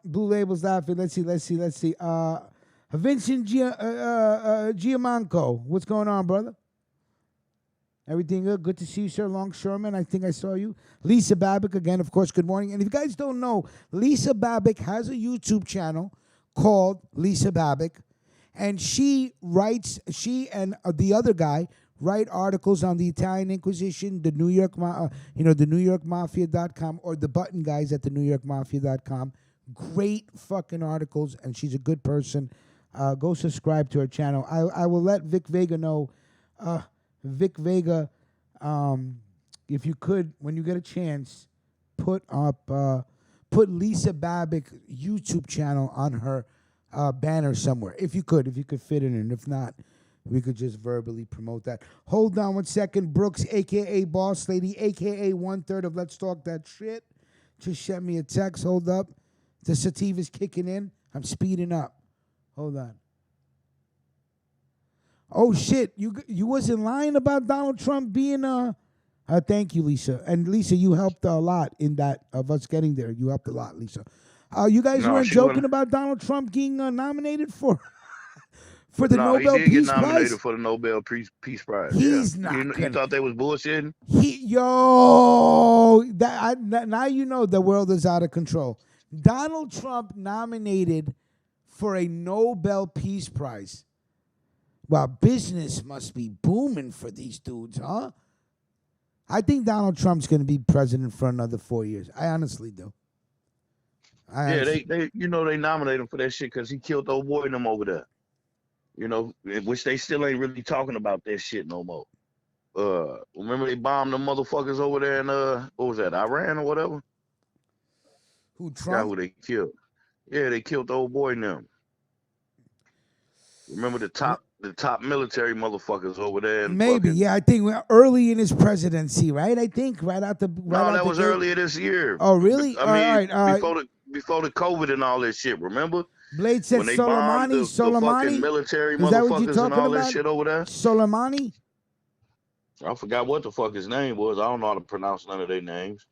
Blue Label's laughing. Let's see. Vincent Giamanco, what's going on, brother? Everything good? Good to see you, sir. Longshoreman, I think I saw you. Lisa Babick, again, of course, good morning. And if you guys don't know, Lisa Babick has a YouTube channel called Lisa Babick. And she and the other guy write articles on the Italian Inquisition, the New York, the NewYorkMafia.com, or the Button Guys at the NewYorkMafia.com. Great fucking articles, and she's a good person. Go subscribe to her channel. I will let Vic Vega know. Vic Vega, if you could, when you get a chance, put Lisa Babbitt YouTube channel on her banner somewhere. If you could fit it in. If not, we could just verbally promote that. Hold on 1 second. Brooks, a.k.a. Boss Lady, a.k.a. 1/3 of Let's Talk That Shit, just sent me a text. Hold up. The sativa's kicking in. I'm speeding up. Hold on. Oh, shit. You wasn't lying about Donald Trump being thank you, Lisa. And Lisa, you helped a lot in that of us getting there. You helped a lot, Lisa. You guys weren't joking about Donald Trump getting nominated for the Nobel he did Peace get nominated Prize? for the Nobel Peace Prize. He's yeah. not. You thought they was bullshitting? Now you know the world is out of control. Donald Trump nominated for a Nobel Peace Prize. Well, business must be booming for these dudes, huh? I think Donald Trump's going to be president for another 4 years. I honestly do. They nominated him for that shit because he killed the old boy and them over there. Which they still ain't really talking about that shit no more. Remember they bombed the motherfuckers over there in what was that, Iran or whatever? Who, Guy Trump? who they killed. Yeah, they killed the old boy and them. Remember the top military motherfuckers over there? Maybe, yeah. I think early in his presidency, right? I think right out the that was earlier this year. Oh, really? I mean, before the COVID and all that shit. Remember? Blade said when they bombed the fucking military motherfuckers and all that shit over there. Soleimani? I forgot what the fuck his name was. I don't know how to pronounce none of their names.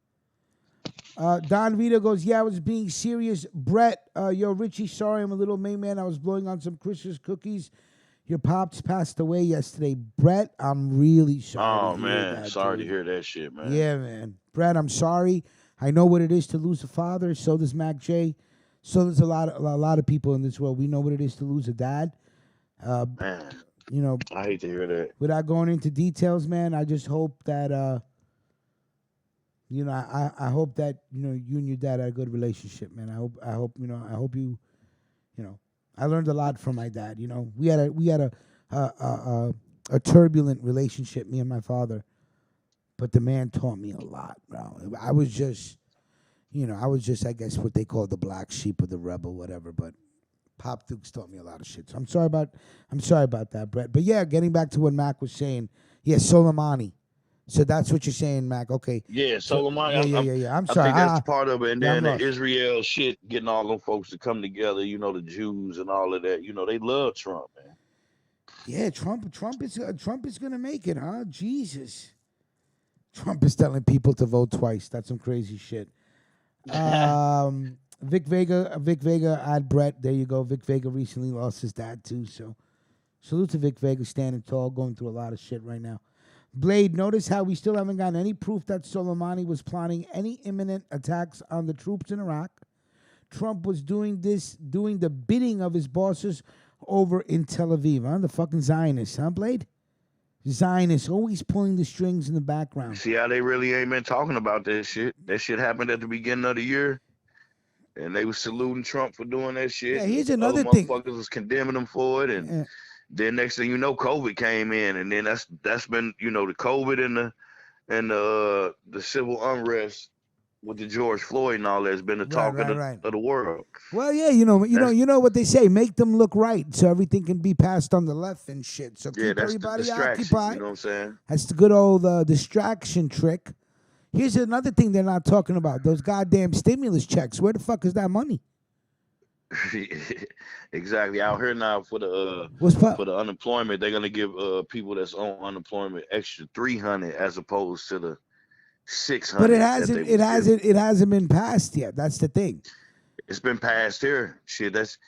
Don Vito goes, yeah, I was being serious. Brett, yo, Richie, sorry, I'm a little main man. I was blowing on some Christmas cookies. Your pops passed away yesterday. Brett, I'm really sorry. Oh, man. Sorry to hear that shit, man. Yeah, man. Brett, I'm sorry. I know what it is to lose a father. So does Mac J. So there's a lot of people in this world. We know what it is to lose a dad. Man, I hate to hear that. Without going into details, man, I just hope that I hope that you and your dad had a good relationship, man. I hope you I learned a lot from my dad. We had a turbulent relationship, me and my father, but the man taught me a lot, bro. I was just I guess what they call the black sheep of the rebel, whatever. But Pop Dukes taught me a lot of shit. So I'm sorry about that, Brett. But yeah, getting back to what Mac was saying, yeah, Soleimani. So that's what you're saying, Mac. Okay. Yeah, Soleimani. Yeah. I'm sorry. I think that's part of it. And then the Israel shit, getting all them folks to come together, the Jews and all of that. They love Trump, man. Yeah, Trump is gonna make it, huh? Jesus. Trump is telling people to vote twice. That's some crazy shit. Vic Vega, add Brett. There you go. Vic Vega recently lost his dad too. So salute to Vic Vega, standing tall, going through a lot of shit right now. Blade, notice how we still haven't gotten any proof that Soleimani was planning any imminent attacks on the troops in Iraq. Trump was doing the bidding of his bosses over in Tel Aviv, huh? The fucking Zionists, huh, Blade? Zionists always pulling the strings in the background. See how they really ain't been talking about that shit? That shit happened at the beginning of the year, and they was saluting Trump for doing that shit. Yeah, here's another thing. Motherfuckers was condemning him for it, and then next thing you know, COVID came in, and then that's been the COVID and the civil unrest with the George Floyd and all that's been the talk of the world. Well, yeah, you know what they say, make them look right so everything can be passed on the left and shit. So keep everybody occupied. You know what I'm saying? That's the good old distraction trick. Here's another thing they're not talking about: those goddamn stimulus checks. Where the fuck is that money? Exactly. Out here now for the unemployment, they're gonna give people that's on unemployment extra $300 as opposed to the $600. But it hasn't been passed yet. That's the thing. It's been passed here. Shit, that's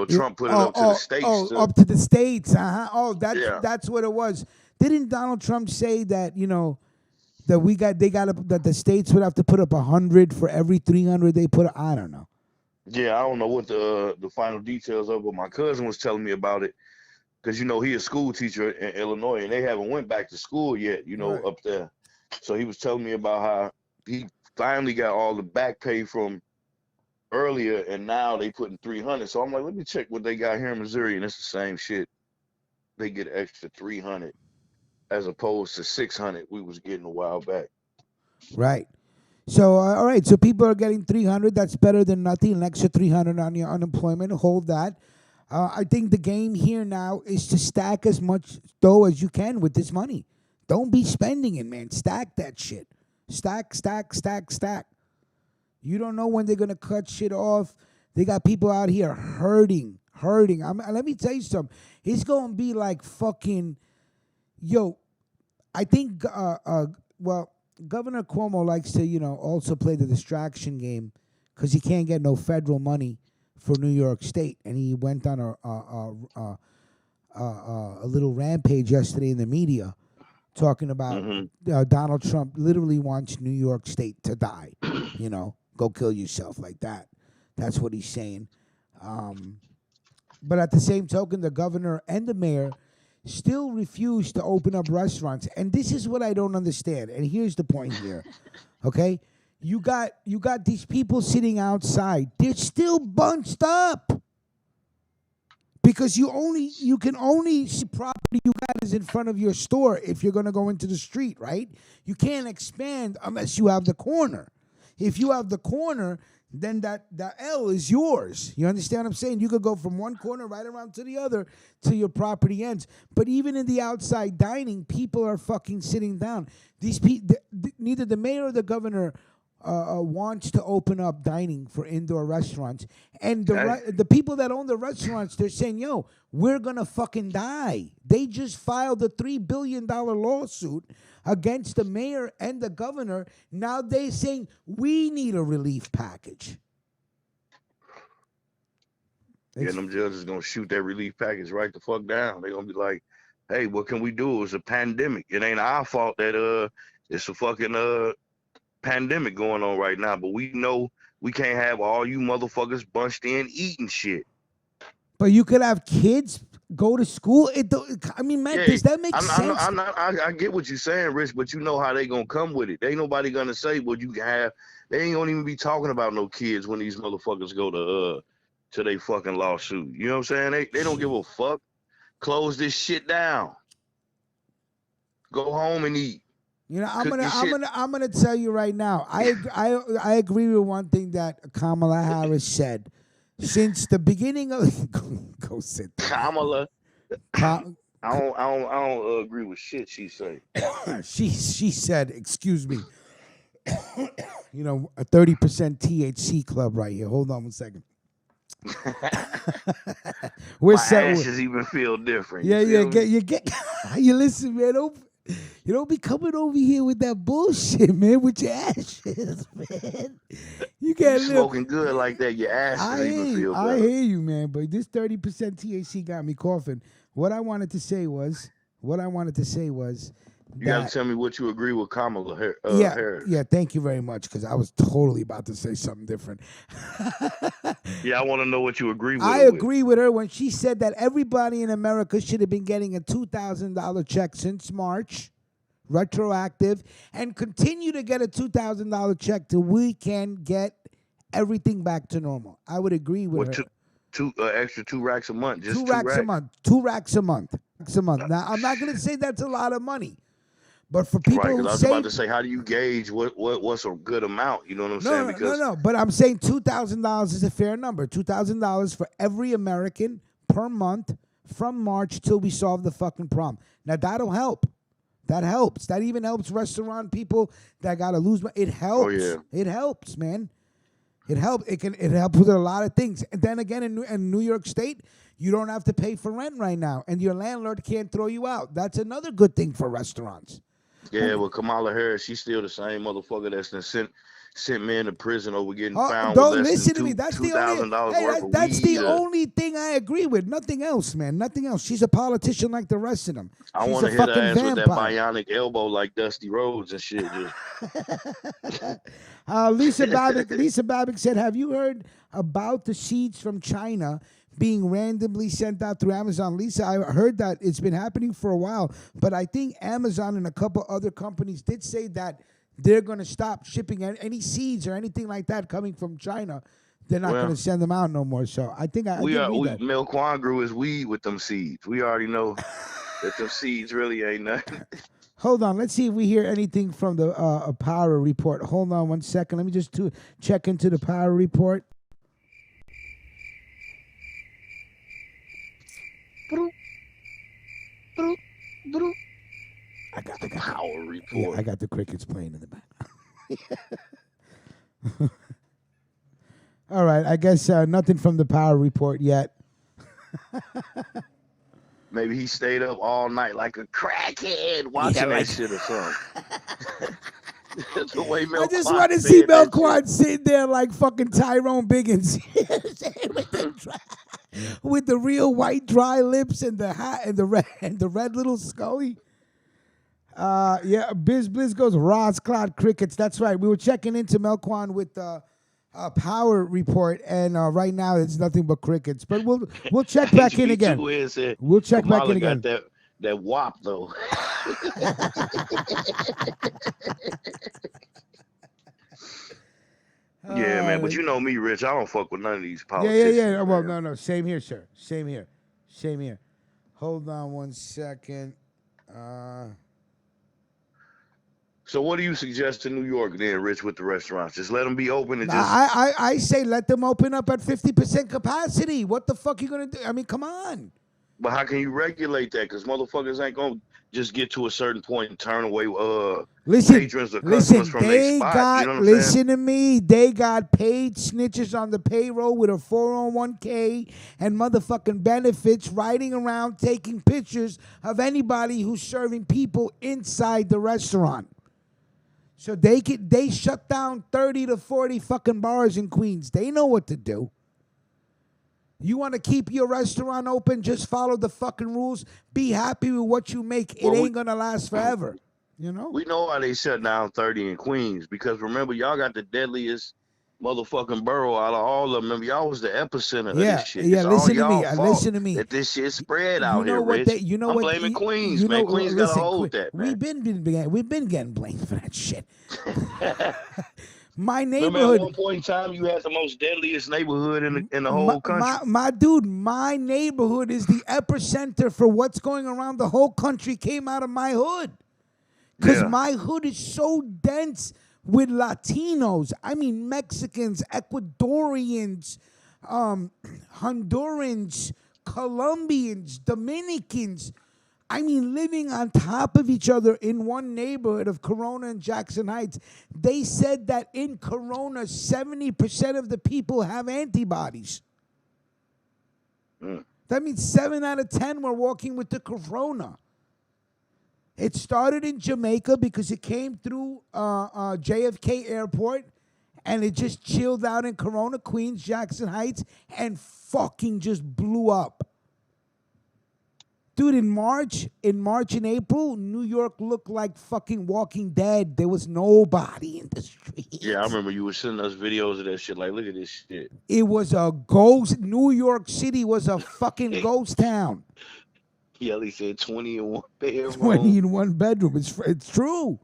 Trump put it up to the states. Up to the states. Oh, that's what it was. Didn't Donald Trump say that that the states would have to put up 100 for every 300 they put up? I don't know. Yeah, I don't know what the final details of, but my cousin was telling me about it because he a school teacher in Illinois and they haven't went back to school yet. Right. Up there. So he was telling me about how he finally got all the back pay from earlier, and now they putting $300. So I'm like, let me check what they got here in Missouri, and it's the same shit. They get extra $300 as opposed to $600 we was getting a while back. Right. So all right, so people are getting 300. That's better than nothing. An extra 300 on your unemployment. Hold that. I think the game here now is to stack as much dough as you can with this money. Don't be spending it, man. Stack that shit. Stack, stack, stack, stack. You don't know when they're gonna cut shit off. They got people out here hurting. Let me tell you something. It's gonna be like fucking, yo. I think, well, Governor Cuomo likes to, also play the distraction game because he can't get no federal money for New York State, and he went on a little rampage yesterday in the media talking about Donald Trump literally wants New York State to die. Go kill yourself like that. That's what he's saying. But at the same token, the governor and the mayor still refuse to open up restaurants. And this is what I don't understand. And here's the point here. Okay? You got these people sitting outside. They're still bunched up. Because you can only see property you got is in front of your store if you're gonna go into the street, right? You can't expand unless you have the corner. If you have the corner, then that L is yours. You understand what I'm saying? You could go from one corner right around to the other till your property ends. But even in the outside dining, people are fucking sitting down. These neither the mayor or the governor wants to open up dining for indoor restaurants. And the people that own the restaurants, they're saying, yo, we're going to fucking die. They just filed a $3 billion lawsuit against the mayor and the governor. Now they're saying we need a relief package. Yeah, them judges going to shoot that relief package right the fuck down. They're going to be like, hey, what can we do? It was a pandemic. It ain't our fault that it's a fucking pandemic going on right now, but we know we can't have all you motherfuckers bunched in eating shit. But you could have kids go to school. Man, does that make sense? I get what you're saying, Rich, but you know how they gonna come with it. They ain't nobody gonna say what you can have. They ain't gonna even be talking about no kids when these motherfuckers go to their fucking lawsuit. You know what I'm saying? They don't give a fuck. Close this shit down. Go home and eat. I'm gonna tell you right now. I agree with one thing that Kamala Harris said. Since the beginning of go sit there. Kamala. I don't agree with shit she say. she said, excuse me. A 30% THC club right here. Hold on one second. My ashes even feel different. You listen, man. You don't be coming over here with that bullshit, man, with your ashes, man. You can't smoking good like that, your ashes even feel better. I hear you, man, but this 30% THC got me coughing. What I wanted to say was you got to tell me what you agree with Kamala Harris. Yeah, thank you very much, because I was totally about to say something different. Yeah, I want to know what you agree with. I agree with her when she said that everybody in America should have been getting a $2,000 check since March, retroactive, and continue to get a $2,000 check till we can get everything back to normal. I would agree with her. Extra 2 racks a month. Just 2 racks a month. 2 racks a month. Now, I'm not going to say that's a lot of money. But for people right, who I was about to say, how do you gauge what's a good amount? You know what I'm saying? No. But I'm saying $2,000 is a fair number. $2,000 for every American per month from March till we solve the fucking problem. Now, that'll help. That helps. That even helps restaurant people that got to lose money. It helps. Oh, yeah. It helps, man. It helps. It helps with a lot of things. And then again, in New York State, you don't have to pay for rent right now, and your landlord can't throw you out. That's another good thing for restaurants. Yeah, well, Kamala Harris, she's still the same motherfucker that's been sent men to prison over getting found don't with less listen than to me. That's the only thing I agree with. Nothing else, man. Nothing else. She's a politician like the rest of them. I want to hit her ass with that bionic elbow like Dusty Rhodes and shit. Lisa Babick said, have you heard about the seeds from China being randomly sent out through Amazon? Lisa, I heard that it's been happening for a while, but I think Amazon and a couple other companies did say that they're going to stop shipping any seeds or anything like that coming from China. They're not going to send them out no more. So I think Mel Kwan grew his weed with them seeds. We already know that them seeds really ain't nothing. Hold on. Let's see if we hear anything from the power report. Hold on 1 second. Let me just check into the power report. I got Power report. I got the crickets playing in the back. All right. I guess nothing from the power report yet. Maybe he stayed up all night like a crackhead watching that shit or something. That's the way I just Melquan want to see said that Melquan sitting there like fucking Tyrone Biggins with the real white dry lips and the hat and the red little Scully. Yeah, Biz Blizz goes Ross Cloud Crickets. That's right. We were checking into Melquan with the power report, and right now it's nothing but crickets. But we'll check back in again. We'll check back in again. Got that wop though. Yeah, man. But you know me, Rich. I don't fuck with none of these politicians. Yeah. Well, no. Same here, sir. Same here. Hold on 1 second. So what do you suggest to New York then, Rich, with the restaurants? Just let them be open and just... I say let them open up at 50% capacity. What the fuck you going to do? I mean, come on. But how can you regulate that? Because motherfuckers ain't going to just get to a certain point and turn away patrons or customers from their spot. You know what I'm listen saying? to me. They got paid snitches on the payroll with a 401k and motherfucking benefits riding around taking pictures of anybody who's serving people inside the restaurant. So they shut down 30 to 40 fucking bars in Queens. They know what to do. You want to keep your restaurant open, just follow the fucking rules. Be happy with what you make. It ain't going to last forever. You know? We know why they shut down 30 in Queens. Because remember, y'all got the deadliest motherfucking borough out of all of them. Remember, y'all was the epicenter of this shit. Yeah, listen to me. That this shit spread out here, Rich. I'm blaming Queens, man. Queens got to hold that, man. We've been getting blamed for that shit. My neighborhood. Remember at one point in time, you had the most deadliest neighborhood in the whole country. My dude, my neighborhood is the epicenter for what's going around the whole country. Came out of my hood, because my hood is so dense with Latinos. I mean, Mexicans, Ecuadorians, Hondurans, Colombians, Dominicans. I mean, living on top of each other in one neighborhood of Corona and Jackson Heights. They said that in Corona, 70% of the people have antibodies. That means 7 out of 10 were walking with the Corona. It started in Jamaica because it came through JFK Airport, and it just chilled out in Corona, Queens, Jackson Heights, and fucking just blew up. Dude, in March and April, New York looked like fucking Walking Dead. There was nobody in the streets. Yeah, I remember you were sending us videos of that shit. Like, look at this shit. It was a ghost. New York City was a fucking ghost town. Yeah, he said 20 in one bedroom. 20 in one bedroom. It's true.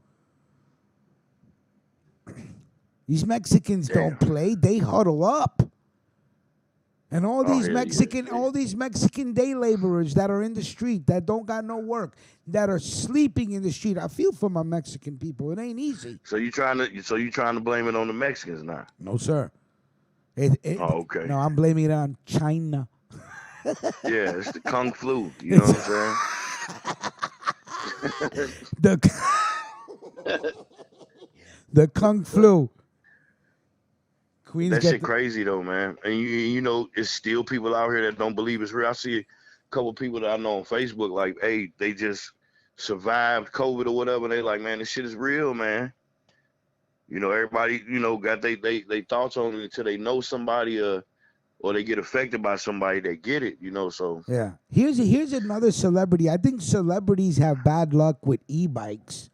These Mexicans don't play. They huddle up. And all these Mexican day laborers that are in the street, that don't got no work, that are sleeping in the street. I feel for my Mexican people. It ain't easy. So you trying to blame it on the Mexicans now? No, sir. Okay. No, I'm blaming it on China. Yeah, it's the Kung Flu. You know what I'm saying? The Kung Flu. That shit crazy though, man. And you know, it's still people out here that don't believe it's real. I see a couple of people that I know on Facebook, like, hey, they just survived COVID or whatever. They like, man, this shit is real, man. You know, everybody, you know, got they thoughts on it until they know somebody or they get affected by somebody that get it, you know. So yeah. Here's another celebrity. I think celebrities have bad luck with e-bikes.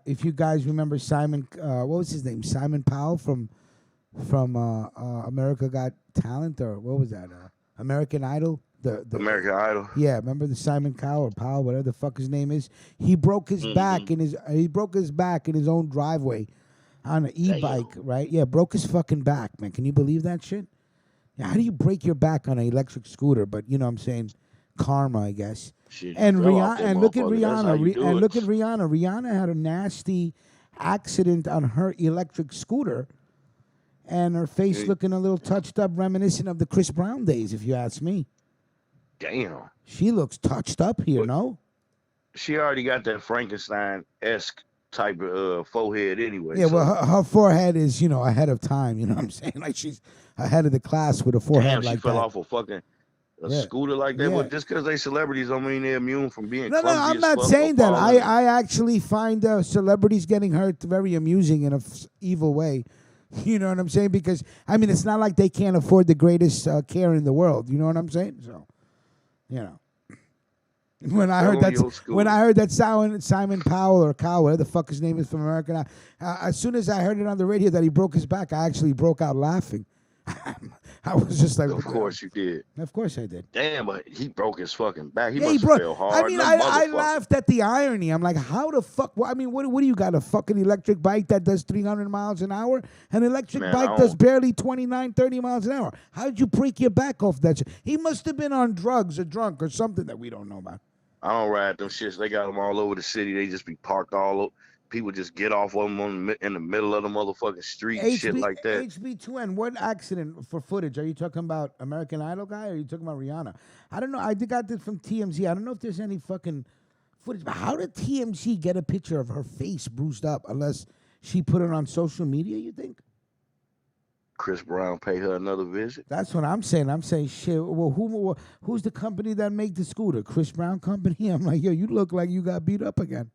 If you guys remember Simon, what was his name? Simon Powell from America Got Talent, or what was that? American Idol. The American Idol. Yeah, remember the Simon Cowell or Powell, whatever the fuck his name is. He broke his back in his own driveway on an e-bike, right? Yeah, broke his fucking back, man. Can you believe that shit? Yeah, how do you break your back on an electric scooter? But you know what I'm saying, karma, I guess. Shit, he And fell off Rihanna, that and look at motherfucker. That's how Rihanna, you do and it. look at Rihanna. Rihanna had a nasty accident on her electric scooter, and her face Yeah. looking a little touched up, reminiscent of the Chris Brown days, if you ask me. Damn. She looks touched up here, But no? she already got that Frankenstein-esque type of forehead anyway. Yeah, well, So her forehead is, ahead of time. You know what I'm saying? Like she's ahead of the class with a forehead damn, she like fell that. off a Yeah, scooter like that. Well, yeah. just because they celebrities don't mean they're immune from being No, clumsy I'm as not fuck or saying that. falling. I actually find celebrities getting hurt very amusing in a evil way. You know what I'm saying? Because it's not like they can't afford the greatest care in the world. You know what I'm saying? So, you know, when I Fell heard on your that scooter. Simon Powell or Cowell, whatever the fuck his name is from American Idol, as soon as I heard it on the radio that he broke his back, I actually broke out laughing. I was just like, Of what the course you did. hell? Of course I did. Damn, but he broke his fucking back. He Yeah, he must have broke. fell hard. I Motherfucker. laughed at the irony. I'm like, how the fuck? What do you got? A fucking electric bike that does 300 miles an hour? An electric Man, bike does barely 29, 30 miles an hour. How did you break your back off that shit? He must have been on drugs or drunk or something that we don't know about. I don't ride them shits. They got them all over the city. They just be parked all over. People just get off of them in the middle of the motherfucking street, shit like that. HB2N, what accident for footage? Are you talking about American Idol guy or are you talking about Rihanna? I don't know. I got this from TMZ. I don't know if there's any fucking footage. But how did TMZ get a picture of her face bruised up unless she put it on social media, you think? Chris Brown pay her another visit. That's what I'm saying. I'm saying, shit, well, who's the company that make the scooter? Chris Brown Company? I'm like, yo, you look like you got beat up again.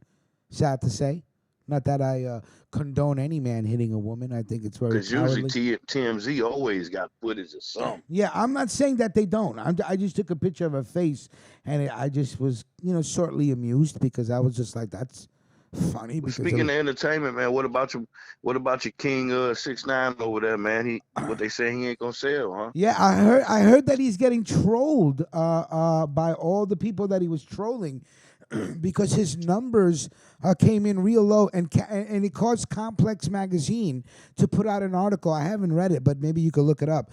Sad to say. Not that I condone any man hitting a woman. I think it's very Because cowardly. usually TMZ always got footage of something. Yeah, I'm not saying that they don't. I just took a picture of her face, and I just was, shortly amused because I was just like, that's funny. Because Speaking of entertainment, man, what about your King 6ix9ine over there, man? What they say he ain't gonna sell, huh? Yeah, I heard that he's getting trolled by all the people that he was trolling because his numbers came in real low, and it caused Complex Magazine to put out an article. I haven't read it, but maybe you could look it up.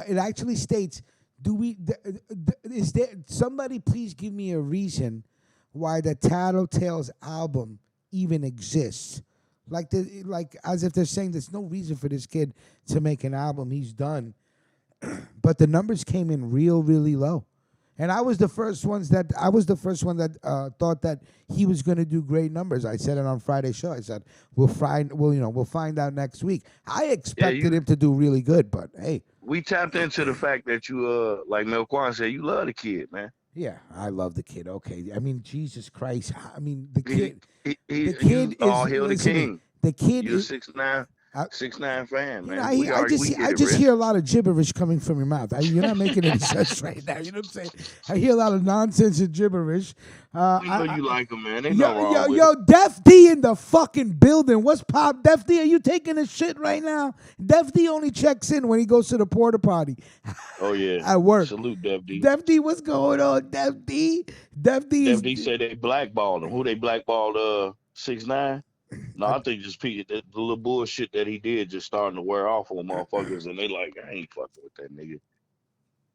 It actually states, is there somebody please give me a reason why the Tattletales album even exists? Like as if they're saying there's no reason for this kid to make an album. He's done. But the numbers came in really low. And I was the first one that thought that he was going to do great numbers. I said it on Friday's show. I said we'll find out next week. I expected him to do really good, but hey, we tapped into the fact that you like Melquan said, you love the kid, man. Yeah, I love the kid. Okay, I mean Jesus Christ. I mean the kid. The kid is all hail the king. The kid You're is 6ix9ine fan, man. I just hear a lot of gibberish coming from your mouth. You're not making any sense right now. You know what I'm saying? I hear a lot of nonsense and gibberish. We know you like him, man. Ain't no wrong with it. Def D in the fucking building. What's pop? Def D, are you taking a shit right now? Def D only checks in when he goes to the porta potty. Oh yeah, at work. Salute Def D. Def D, what's going on? Def D said they blackballed him. Who they blackballed? 6ix9ine. No, I think just the little bullshit that he did just starting to wear off on motherfuckers, and they like, I ain't fucking with that nigga.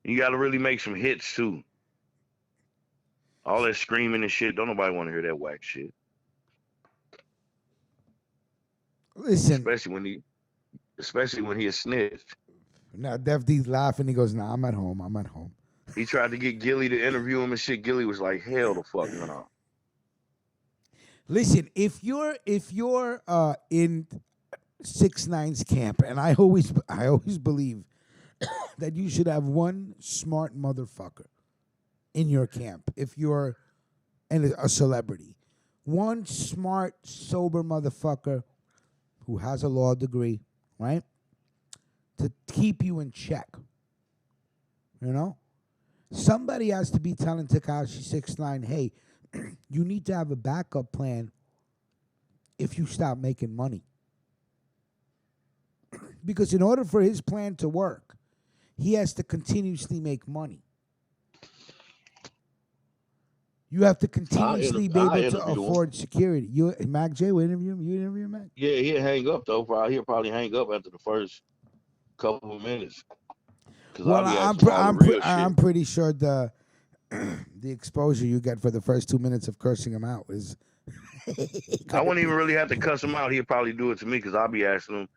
You got to really make some hits too. All that screaming and shit, don't nobody want to hear that whack shit. Listen, especially when he a snitch. Now Def D's laughing. He goes, "Nah, I'm at home." He tried to get Gilly to interview him and shit. Gilly was like, "Hell the fuck no." Listen, if you're in 6ix9ine's camp, and I always believe that you should have one smart motherfucker in your camp. If you're a celebrity, one smart, sober motherfucker who has a law degree, right, to keep you in check. You know, somebody has to be telling Tekashi 6ix9ine, hey, you need to have a backup plan if you stop making money. Because in order for his plan to work, he has to continuously make money. You have to continuously be able to afford security. You, Mac J, will interview him? You interview him, Mac? Yeah, he'll hang up though. He'll probably hang up after the first couple of minutes. Well, I'm pretty sure the exposure you get for the first 2 minutes of cursing him out is. I wouldn't even really have to cuss him out. He'd probably do it to me because I'll be asking him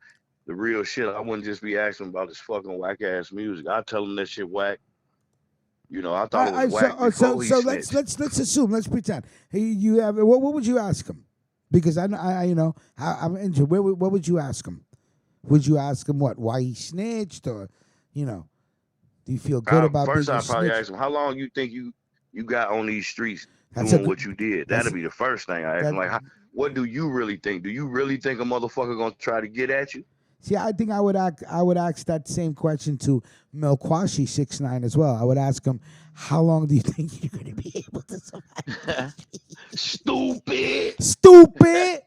the real shit. I wouldn't just be asking him about this fucking whack ass music. I tell him that shit whack. You know, I thought it was whack before he snitched. Let's assume. Let's pretend. Hey, you have what would you ask him? Because I you know I'm into what would you ask him? Would you ask him why he snitched, or you know, do you feel good about first? being I'd probably snitch? ask him, how long you think you got on these streets That's doing what you did? That'd be the first thing I ask that- him. Like, what do you really think? Do you really think a motherfucker gonna try to get at you? See, I think I would ask that same question to Melquashi 6ix9ine as well. I would ask him, how long do you think you're going to be able to survive? Stupid. Stupid.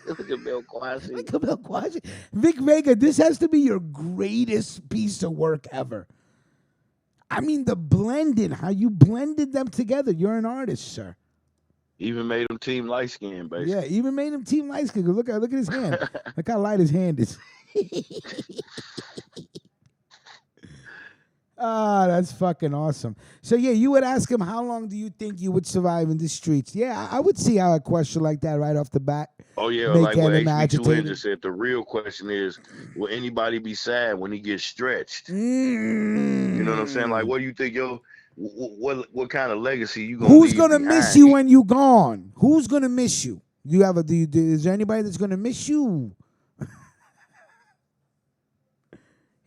Look at Bill Quasi. Look at Melquashi. Vic Vega, this has to be your greatest piece of work ever. I mean, the blending, how you blended them together. You're an artist, sir. Even made him team light skin, baby. Yeah, even made him team light skin. Look at his hand. Look how light his hand is. That's fucking awesome. So yeah, you would ask him, how long do you think you would survive in the streets? Yeah, I would see how a question like that right off the bat. Oh yeah, make like what him HB2N agitated. just said. The real question is, will anybody be sad when he gets stretched? You know what I'm saying? Like, what do you think, what kind of legacy you gonna Who's leave gonna behind? miss you when you gone? Who's gonna miss you? Is there anybody that's gonna miss you?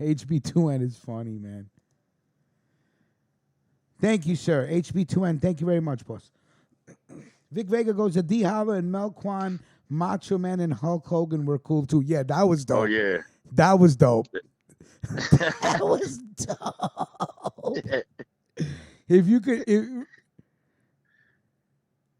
HB2N is funny, man. Thank you, sir. HB2N, thank you very much, boss. Vic Vega goes to D Holla and Melquan, Macho Man, and Hulk Hogan were cool too. Yeah, that was dope. Oh yeah, that was dope. That was dope. If you could, you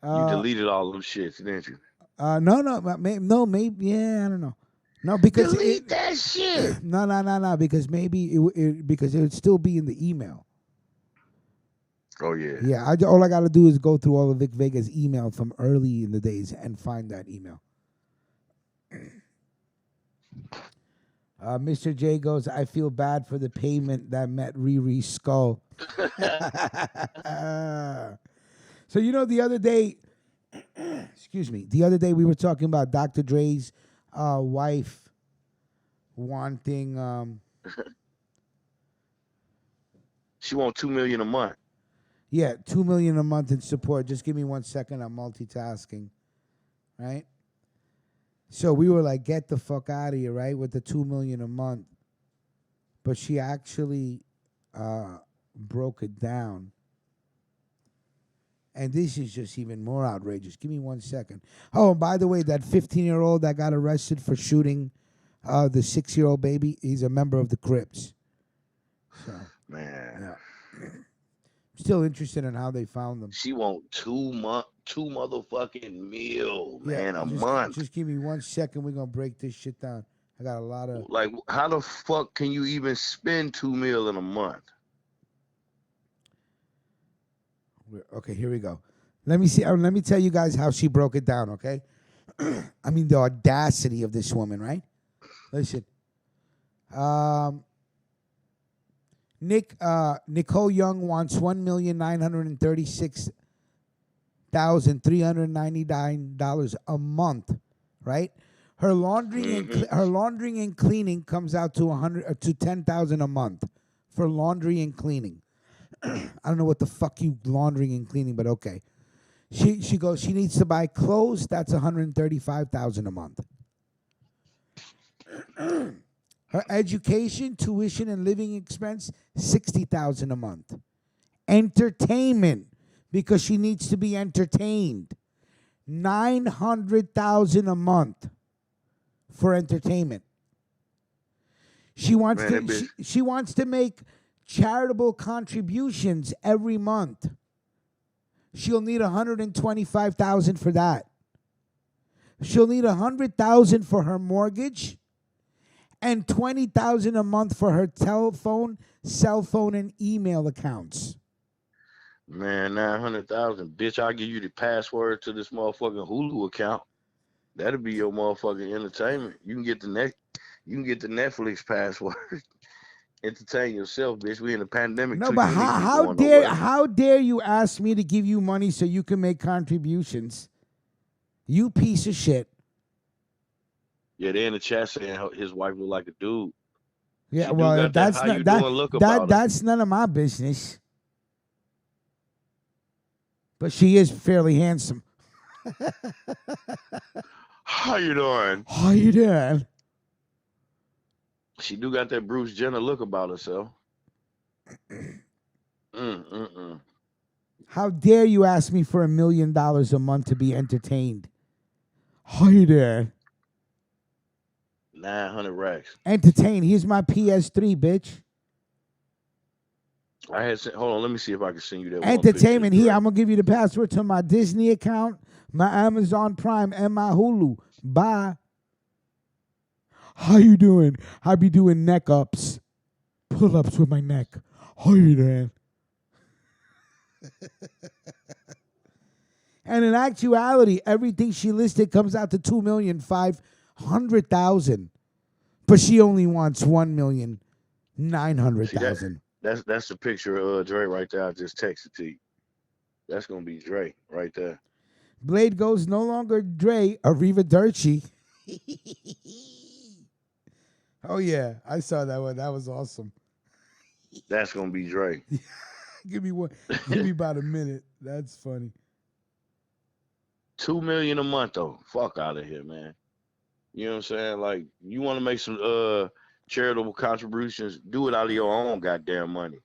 deleted all them shits, didn't you? no, maybe, yeah, I don't know. No, because delete that shit. No, because maybe because it would still be in the email. Oh yeah. Yeah, all I got to do is go through all of Vic Vega's email from early in the days and find that email. Mr. J goes, I feel bad for the payment that met Riri's skull. So, the other day, excuse me, we were talking about Dr. Dre's wife wanting... she wants $2 million a month. Yeah, $2 million a month in support. Just give me 1 second. I'm multitasking, right? So we were like, get the fuck out of here, right? With the $2 million a month. But she actually broke it down. And this is just even more outrageous. Give me 1 second. Oh, and by the way, that 15-year-old that got arrested for shooting the 6-year-old baby, he's a member of the Crips. So, man. Yeah. Still interested in how they found them. She want two motherfucking mil, man, a month. Just give me 1 second. We're gonna break this shit down. I got a lot of like. How the fuck can you even spend $2 million in a month? Okay, here we go. Let me see. Let me tell you guys how she broke it down. Okay, I mean the audacity of this woman, right? Listen, Nicole Young wants $1,936,399 a month, right? Her laundering and cleaning comes out to $10,000 a month for laundry and cleaning. I don't know what the fuck you laundering and cleaning, but okay. She goes. She needs to buy clothes. That's $135,000 a month. Her education, tuition, and living expense, $60,000 a month. Entertainment, because she needs to be entertained, $900,000 a month for entertainment. She wants to make charitable contributions every month. She'll need $125,000 for that. She'll need $100,000 for her mortgage. And $20,000 a month for her telephone, cell phone, and email accounts. Man, 900,000, bitch! I'll give you the password to this motherfucking Hulu account. That'll be your motherfucking entertainment. You can get the Netflix password. entertain yourself, bitch. We in the pandemic No, too. but You don't need to be going nowhere. how dare you ask me to give you money so you can make contributions? You piece of shit. Yeah, they in the chat saying his wife look like a dude. Yeah, She do well, got that that's how not you doing look about her. that's none of my business. But she is fairly handsome. How you doing? How you doing? She do got that Bruce Jenner look about herself. Mm. How dare you ask me for $1 million a month to be entertained? How you doing? 900 racks. Entertain. Here's my PS3, bitch. Hold on, let me see if I can send you that Entertainment. one Here, picture. I'm gonna give you the password to my Disney account, my Amazon Prime, and my Hulu. Bye. How you doing? I be doing neck ups, pull ups with my neck. How you doing? And in actuality, everything she listed comes out to 2,500,000, but she only wants 1,900,000. That's the picture of Dre right there. I just texted to you. That's gonna be Dre right there. Blade goes no longer Dre, Arrivederci. Oh yeah, I saw that one. That was awesome. That's gonna be Dre. Give me one. Give me about a minute. That's funny. 2 million a month though. Fuck out of here, man. You know what I'm saying? Like, you want to make some charitable contributions, do it out of your own goddamn money.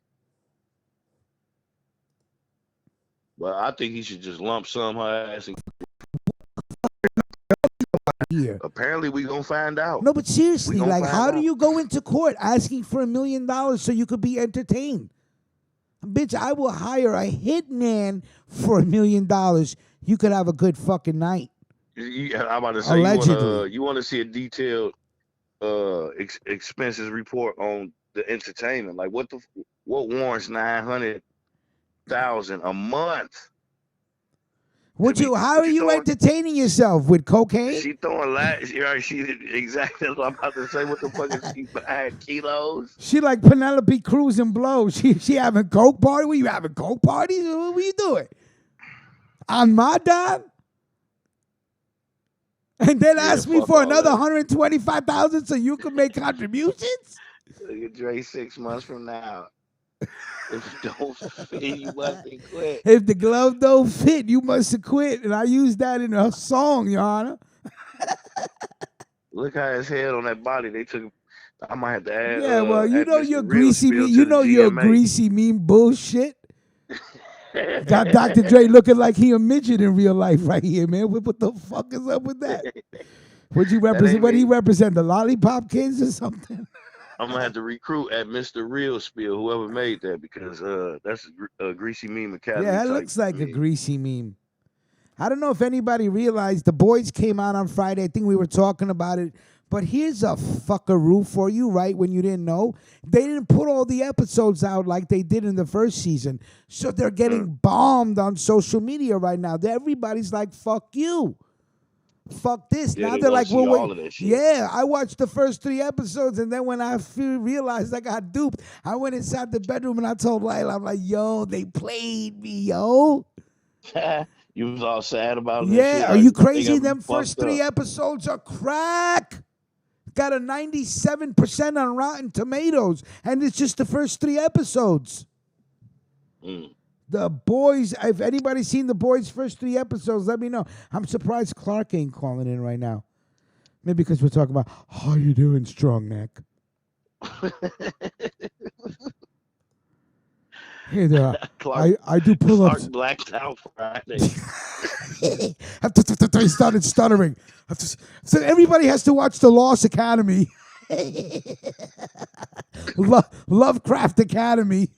But I think he should just lump sum her ass. And Here. apparently, we gonna find out. No, but seriously, gonna like, find how do out. you go into court asking for $1 million so you could be entertained? Bitch, I will hire a hitman for $1 million. You could have a good fucking night. I'm about to say, Allegedly. you want to see a detailed expenses report on the entertainment. Like, what warrants 900,000 a month? How are you entertaining yourself with cocaine? She throwing she exactly what I'm about to say. What the fuck is she buying kilos? She like Penelope Cruz and Blow. She having coke party? Were you having coke parties? What were you doing? On my dime? And then ask me for another 125,000 so you can make contributions? Look at Dre 6 months from now. If it don't fit, you must quit. If the glove don't fit, you must have quit. And I used that in a song, Your Honor. Look how his head on that body. They took. I might have to add. Yeah, well, you know Mr. you're Real greasy. Spill You to know the you're GMA. greasy, mean bullshit. Got Dr. Dre looking like he a midget in real life right here, man. What the fuck is up with that? Would you represent? What do he represent? The Lollipop Kids or something? I'm gonna have to recruit at Mr. Real Spill, whoever made that, because that's a greasy meme academy. Yeah, that looks like a greasy meme. I don't know if anybody realized The Boys came out on Friday. I think we were talking about it. But here's a fuckaroo for you, right, when you didn't know. They didn't put all the episodes out like they did in the first season. So they're getting bombed on social media right now. Everybody's like, fuck you. Fuck this. Yeah, now they're like, well, all of that shit. yeah, I watched the first 3 episodes, and then when I realized I got duped, I went inside the bedroom and I told Lila, I'm like, yo, they played me, yo. You was all sad about it. Yeah, are you crazy? Them first 3 episodes are crack. Got a 97% on Rotten Tomatoes, and it's just the first 3 episodes. The Boys, if anybody's seen The Boys' first 3 episodes, let me know. I'm surprised Clark ain't calling in right now. Maybe because we're talking about, how you doing, strong neck? Hey there, I do pull-ups. Clark blacked out Friday. He started stuttering. So everybody has to watch The Lost Academy. Lovecraft Academy.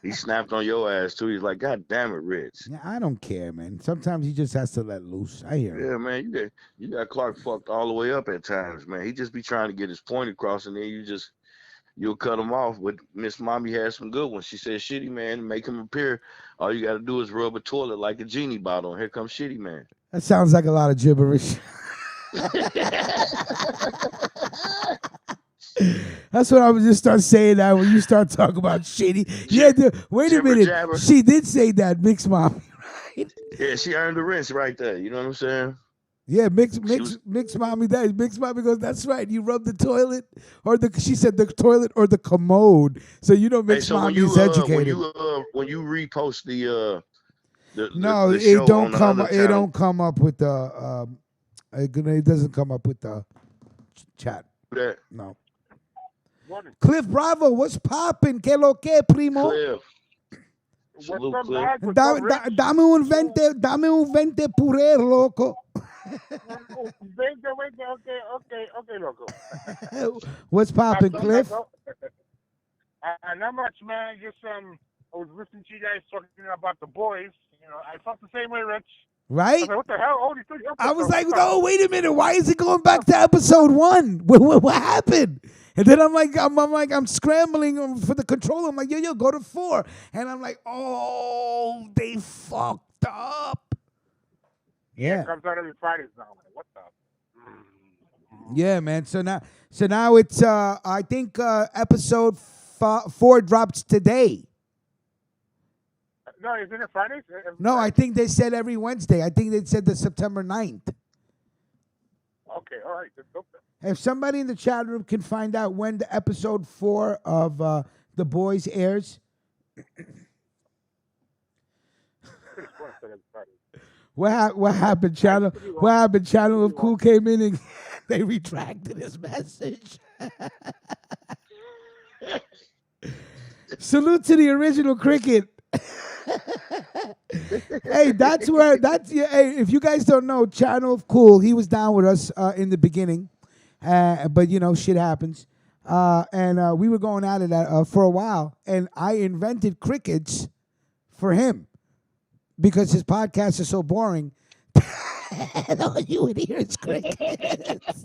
He snapped on your ass too. He's like, God damn it, Rich. Yeah, I don't care, man. Sometimes he just has to let loose. I hear him. Yeah, man, you got Clark fucked all the way up at times, man. He just be trying to get his point across, and then you'll cut him off. But Miss Mommy had some good ones. She said, Shitty Man, make him appear. All you got to do is rub a toilet like a genie bottle. And here comes Shitty Man. That sounds like a lot of gibberish. That's what I was just start saying that when you start talking about shitty. Yeah, wait a Jibber minute. jabber. She did say that, Mix Mommy, right? Yeah, she earned the rinse right there. You know what I'm saying? Yeah, Mix was- Mommy. Mix Mommy goes. That's right. You rub the toilet, or she said the toilet or the commode. So you know, Hey, Mix so Mommy is educated. when you repost No, the it show don't on the come. other It channel, don't come up with the. It doesn't come up with the chat. that No. Cliff Bravo, what's poppin'? Que lo que, primo? Cliff. Salute, Cliff. Dame un 20 puré, loco. Okay, loco. What's poppin', Cliff? Not much, man. Just I was listening to you guys talking about the boys. I felt the same way, Rich. I Right? was like, what the hell? Only 3 I was like, episodes. no, wait a minute. Why is it going back to episode 1? What happened? And then I'm scrambling for the controller. I'm like, yo, go to 4. And I'm like, oh, they fucked up. Yeah. It comes out every Friday now. I'm like, what the? Yeah, man. So now it's I think episode 4 drops today. No, isn't it Fridays? No, I think they said every Wednesday. I think they said the September 9th. Okay, all right. If somebody in the chat room can find out when the episode 4 of The Boys airs. What happened, Channel? What happened? Channel of Cool came in and they retracted his message. Salute to the original Cricket. Hey, hey, if you guys don't know, Channel of Cool, he was down with us in the beginning, but shit happens, and we were going at it for a while, and I invented crickets for him because his podcast is so boring. And all you would hear is crickets.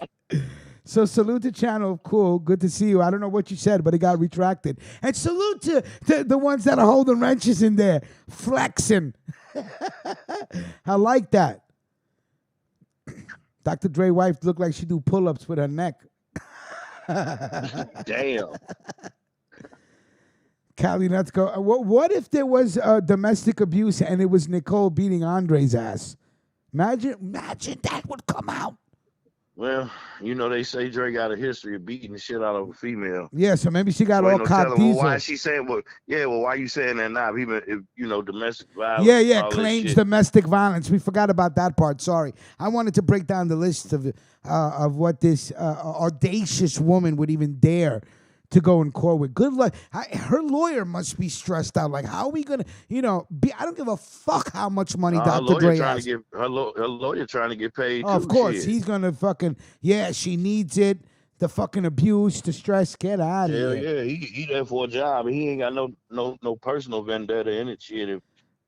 So salute to Channel of Cool. Good to see you. I don't know what you said, but it got retracted. And salute to the ones that are holding wrenches in there, flexing. I like that. Dr. Dre wife looked like she do pull-ups with her neck. Damn. Callie, let's go. What if there was domestic abuse and it was Nicole beating Andre's ass? Imagine that would come out. Well, they say Dre got a history of beating the shit out of a female. Yeah, so maybe she got So all ain't no cock telling, well, diesel. why is she saying, why you saying that now? Even if, domestic violence. Yeah, all that claims shit. domestic violence. We forgot about that part. Sorry. I wanted to break down the list of what this audacious woman would even dare to go in court with. Good luck. Her lawyer must be stressed out. Like, how are we gonna, I don't give a fuck how much money Dr. Dre has. Her lawyer trying to get paid. Of too, course, shit. he's gonna fucking she needs it. The fucking abuse, the stress. Get out of Hell here. yeah, he there for a job. He ain't got no personal vendetta in it. Shit,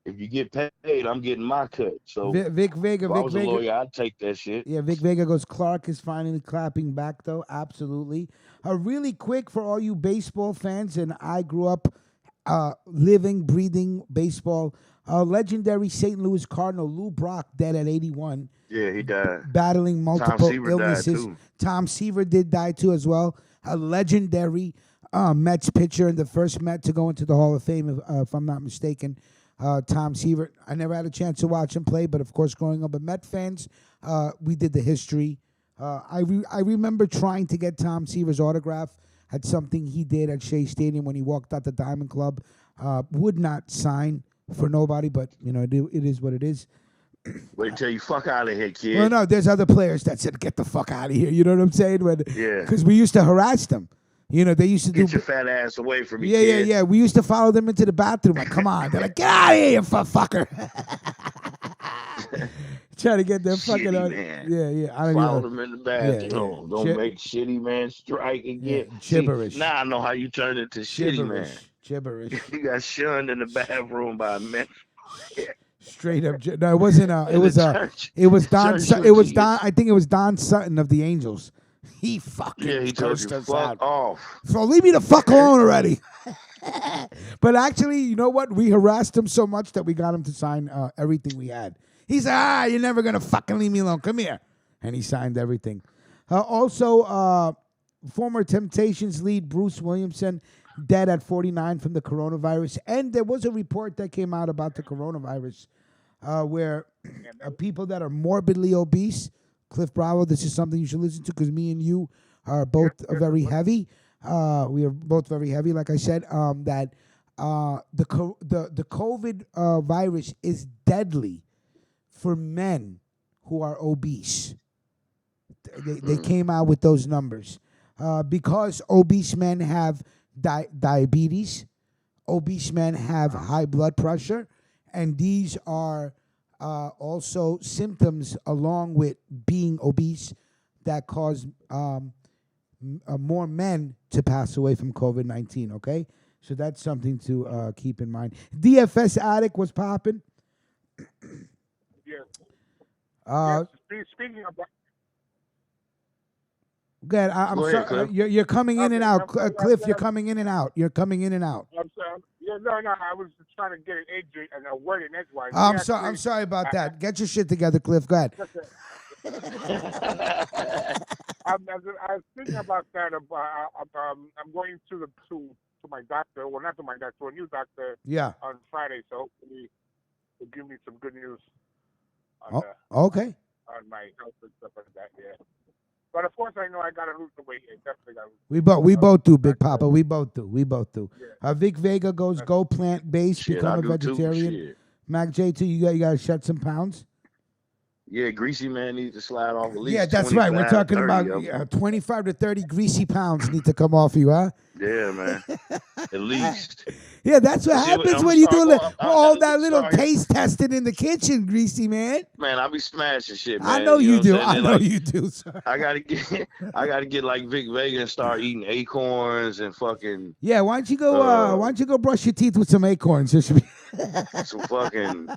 if you get paid, I'm getting my cut. So Vic Vega, if I was a lawyer, I'd take that shit. Yeah, Vic Vega goes, Clark is finally clapping back, though. Absolutely. Really quick for all you baseball fans, and I grew up living, breathing baseball. Legendary St. Louis Cardinal Lou Brock, dead at 81. Yeah, he died. Battling multiple Seaver illnesses. died too. Tom Seaver did die, too, as well. A legendary Mets pitcher and the first Met to go into the Hall of Fame, if I'm not mistaken. Tom Seaver. I never had a chance to watch him play, but of course, growing up a Met fans, we did the history. I remember trying to get Tom Seaver's autograph at something he did at Shea Stadium when he walked out the Diamond Club. Would not sign for nobody, but it is what it is. Wait till you fuck out of here, kid. Well, no, there's other players that said, "Get the fuck out of here." You know what I'm saying? Yeah. Because we used to harass them. They used to Get do. your fat ass away from me, Yeah, kid. yeah. We used to follow them into the bathroom. Like, come on. They're like, get out of here, you fucker. Trying to get their fucking Shitty out. man. Yeah. I don't Follow know. them in the bathroom. Don't make shitty man strike again. gibberish. See, now I know how you turn into shitty man. Gibberish. You got shunned in the bathroom by a man. Straight up. No, it wasn't. It was. It was Don. It was Don. I think it was Don Sutton of the Angels. He fucking He told you cursed us fuck out. off. So leave me the fuck alone already. But actually, you know what? We harassed him so much that we got him to sign everything we had. He said, you're never going to fucking leave me alone. Come here. And he signed everything. Also, former Temptations lead Bruce Williamson dead at 49 from the coronavirus. And there was a report that came out about the coronavirus where people that are morbidly obese, Cliff Bravo, this is something you should listen to because me and you are both very heavy. We are both very heavy, like I said, that the COVID virus is deadly for men who are obese. They came out with those numbers. Because obese men have diabetes, obese men have high blood pressure, and these are also symptoms along with being obese that cause more men to pass away from COVID-19, okay? So that's something to keep in mind. DFS Addict was popping. Yes. Speaking of that, good. I'm Go ahead, sorry. Cliff. You're coming in and out, Cliff. You're I'm coming in and out. You're coming in and out. sorry. Yeah, no. I was just trying to get an edge and a word in edgewise. I'm sorry about that. Get your shit together, Cliff. Go ahead. I was thinking about that. I'm going to my doctor. Well, not to my doctor, to a new doctor. Yeah. On Friday, so hopefully he'll give me some good news Okay. on my health and stuff like that. Yeah. But of course, I know I gotta lose the weight. I definitely gotta lose. We both do, Big Papa. We both do. Yeah. Vic Vega goes go plant based, Shit, become I a do too. vegetarian. Shit. Mac J too. You got to shed some pounds. Yeah, greasy man needs to slide off at least. Yeah, that's right. We're 25, talking 30 about of 'em. 25 to 30 greasy pounds need to come off you, huh? Yeah, man. At least. Yeah, that's what See, happens I'm when you sorry, do well, I all gotta that little sorry. taste testing in the kitchen, greasy man. Man, I be smashing shit, man. I know you what I'm do. saying? I Then, know like, you do, sir. I gotta get like Vic Vega and start eating acorns and fucking Yeah, why don't you go brush your teeth with some acorns? There should be some fucking,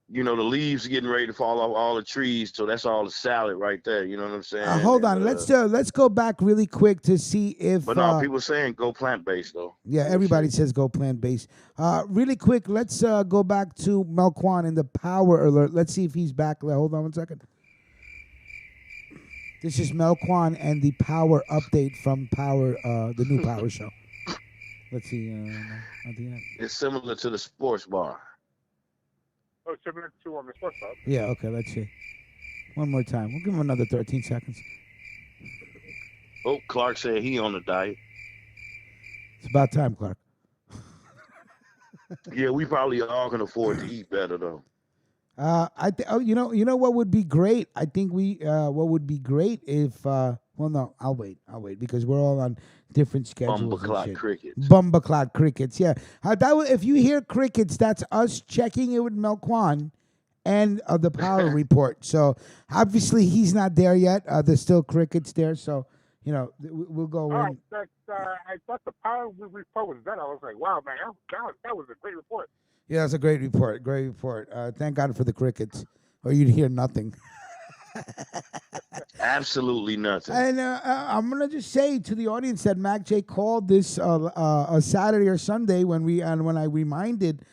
the leaves getting ready to fall off all the trees. So that's all the salad right there. You know what I'm saying? hold on. And, Let's go back really quick to see if. But no, people saying go plant based though. Yeah, everybody says go plant based. Really quick, let's go back to Melquan in the power alert. Let's see if he's back. Hold on one second. This is Melquan and the power update from Power, the new Power show. Let's see. At the end. It's similar to the sports bar. Oh, similar to the sports bar. Yeah. Okay. Let's see. One more time. We'll give him another 13 seconds. Oh, Clark said he on the diet. It's about time, Clark. Yeah, we probably all can afford to eat better though. You know what would be great? I think what would be great if no, I'll wait because we're all on different schedules. Bumbleclot crickets. Bumbleclot crickets, yeah. If you hear crickets, that's us checking it with Melquan and the power report. So obviously he's not there yet. There's still crickets there, so we'll go All in. right, I thought the power report was done. I was like, wow, man, that was a great report. Yeah, that's a great report. Great report. Thank God for the crickets, or you'd hear nothing. Absolutely nothing. And I'm gonna just say to the audience that Mac J called this a Saturday or Sunday when I reminded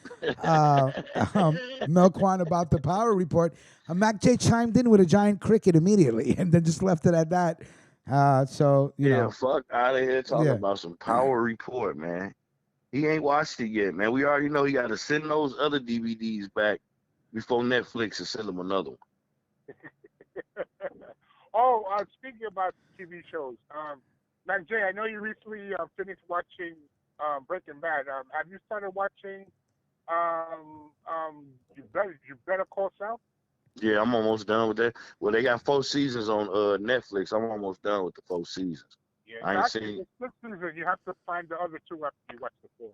Melquan about the power report. Mac J chimed in with a giant cricket immediately, and then just left it at that. So you know, fuck out of here talking about some power report, man. He ain't watched it yet, man. We already know he got to send those other DVDs back before Netflix and send him another one. Speaking about TV shows, Mac J, I know you recently finished watching Breaking Bad. Have you started watching You Better Call Saul? Yeah, I'm almost done with that. Well, they got 4 seasons on Netflix. I'm almost done with the 4 seasons. Yeah, I ain't actually, seen. the 6th season, you have to find the other 2 after you watch the 4th.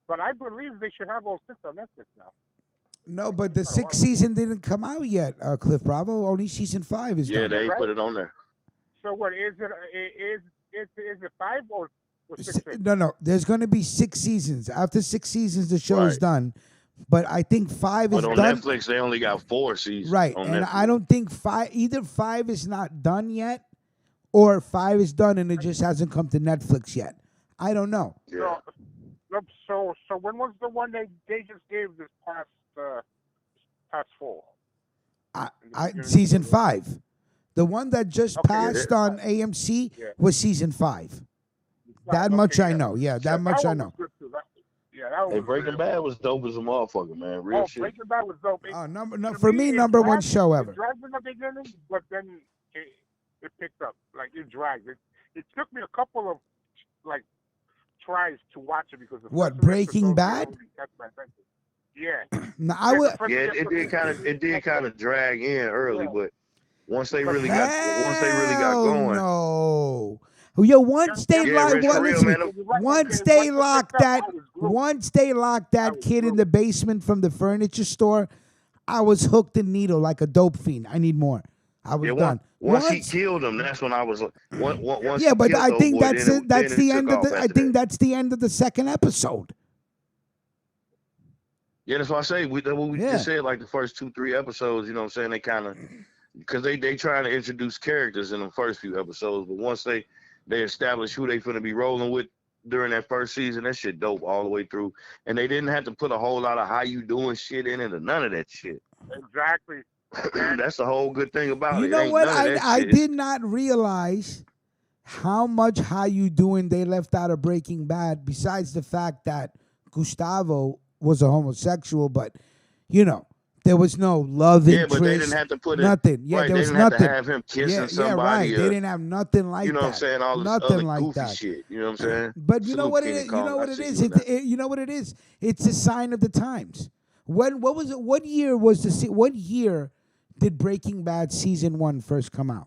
But I believe they should have all 6 on Netflix now. no, but the 6th season didn't come out yet. Cliff Bravo, only season 5 is Yeah, done. they put it on there. So what is it? Is it 5 or 6? No. There's going to be 6 seasons. After 6 seasons, the show is Right. done. But I think 5 is But on done. Netflix, they only got 4 seasons. Right, on and Netflix. I don't think either 5 is not done yet, or 5 is done and it just hasn't come to Netflix yet. I don't know. Yeah. So when was the one they just gave this past fall? Season 5. The one that just Okay, passed on AMC Yeah. was season 5. That Okay, much I yeah. know. Yeah, Yeah, that much I one know. was good too. That one Hey, was Breaking really Bad was dope as a motherfucker, man. Real Oh, shit. Breaking Bad was dope. No, To for me, it number one dragged- show ever. It dragged in the beginning, but then it picked up. Like it dragged. It took me a couple of like tries to watch it because the What, first Breaking episode Bad? really kept my attention. Yeah. No, I Yeah, would. the first Yeah, it episode- did kind of drag in early, Yeah. but once they But really got Hell going, no. Yo, once they Yeah, lock, Rich, for real, man. once Okay, they once it locked picked up, that, I was glued. once they locked that was kid in glued. the basement from the furniture store, I was hooked in needle like a dope fiend. I need more. I was yeah, done. once he killed him, that's when I was like, once Yeah, he but killed I the think boy, that's then it. That's then the took end of off the. I after think that. that's the end of the second episode. Yeah, that's why I say what we Yeah. just said, like the first 2-3 episodes. You know what I'm saying? They kind of because they trying to introduce characters in the first few episodes, but once they establish who they finna be rolling with during that first season, that shit dope all the way through. And they didn't have to put a whole lot of how you doing shit in it or none of that shit. Exactly. That's the whole good thing about You it. know Ain't what? none of that I shit. did not realize how much "How You Doing" they left out of Breaking Bad. Besides the fact that Gustavo was a homosexual, but you know there was no love Yeah, interest. but they didn't have to put it. Nothing. Yeah, Right, there they was didn't have nothing. to have him kissing Yeah, somebody. right. They didn't have nothing like you know that. what I'm saying? All this Nothing other like goofy that. shit. You know what I'm saying? But you know Salute what it King is. You Kong, know what I it see is. you in that. You know what it is. It's a sign of the times. What was it? What year was what year did Breaking Bad season 1 first come out?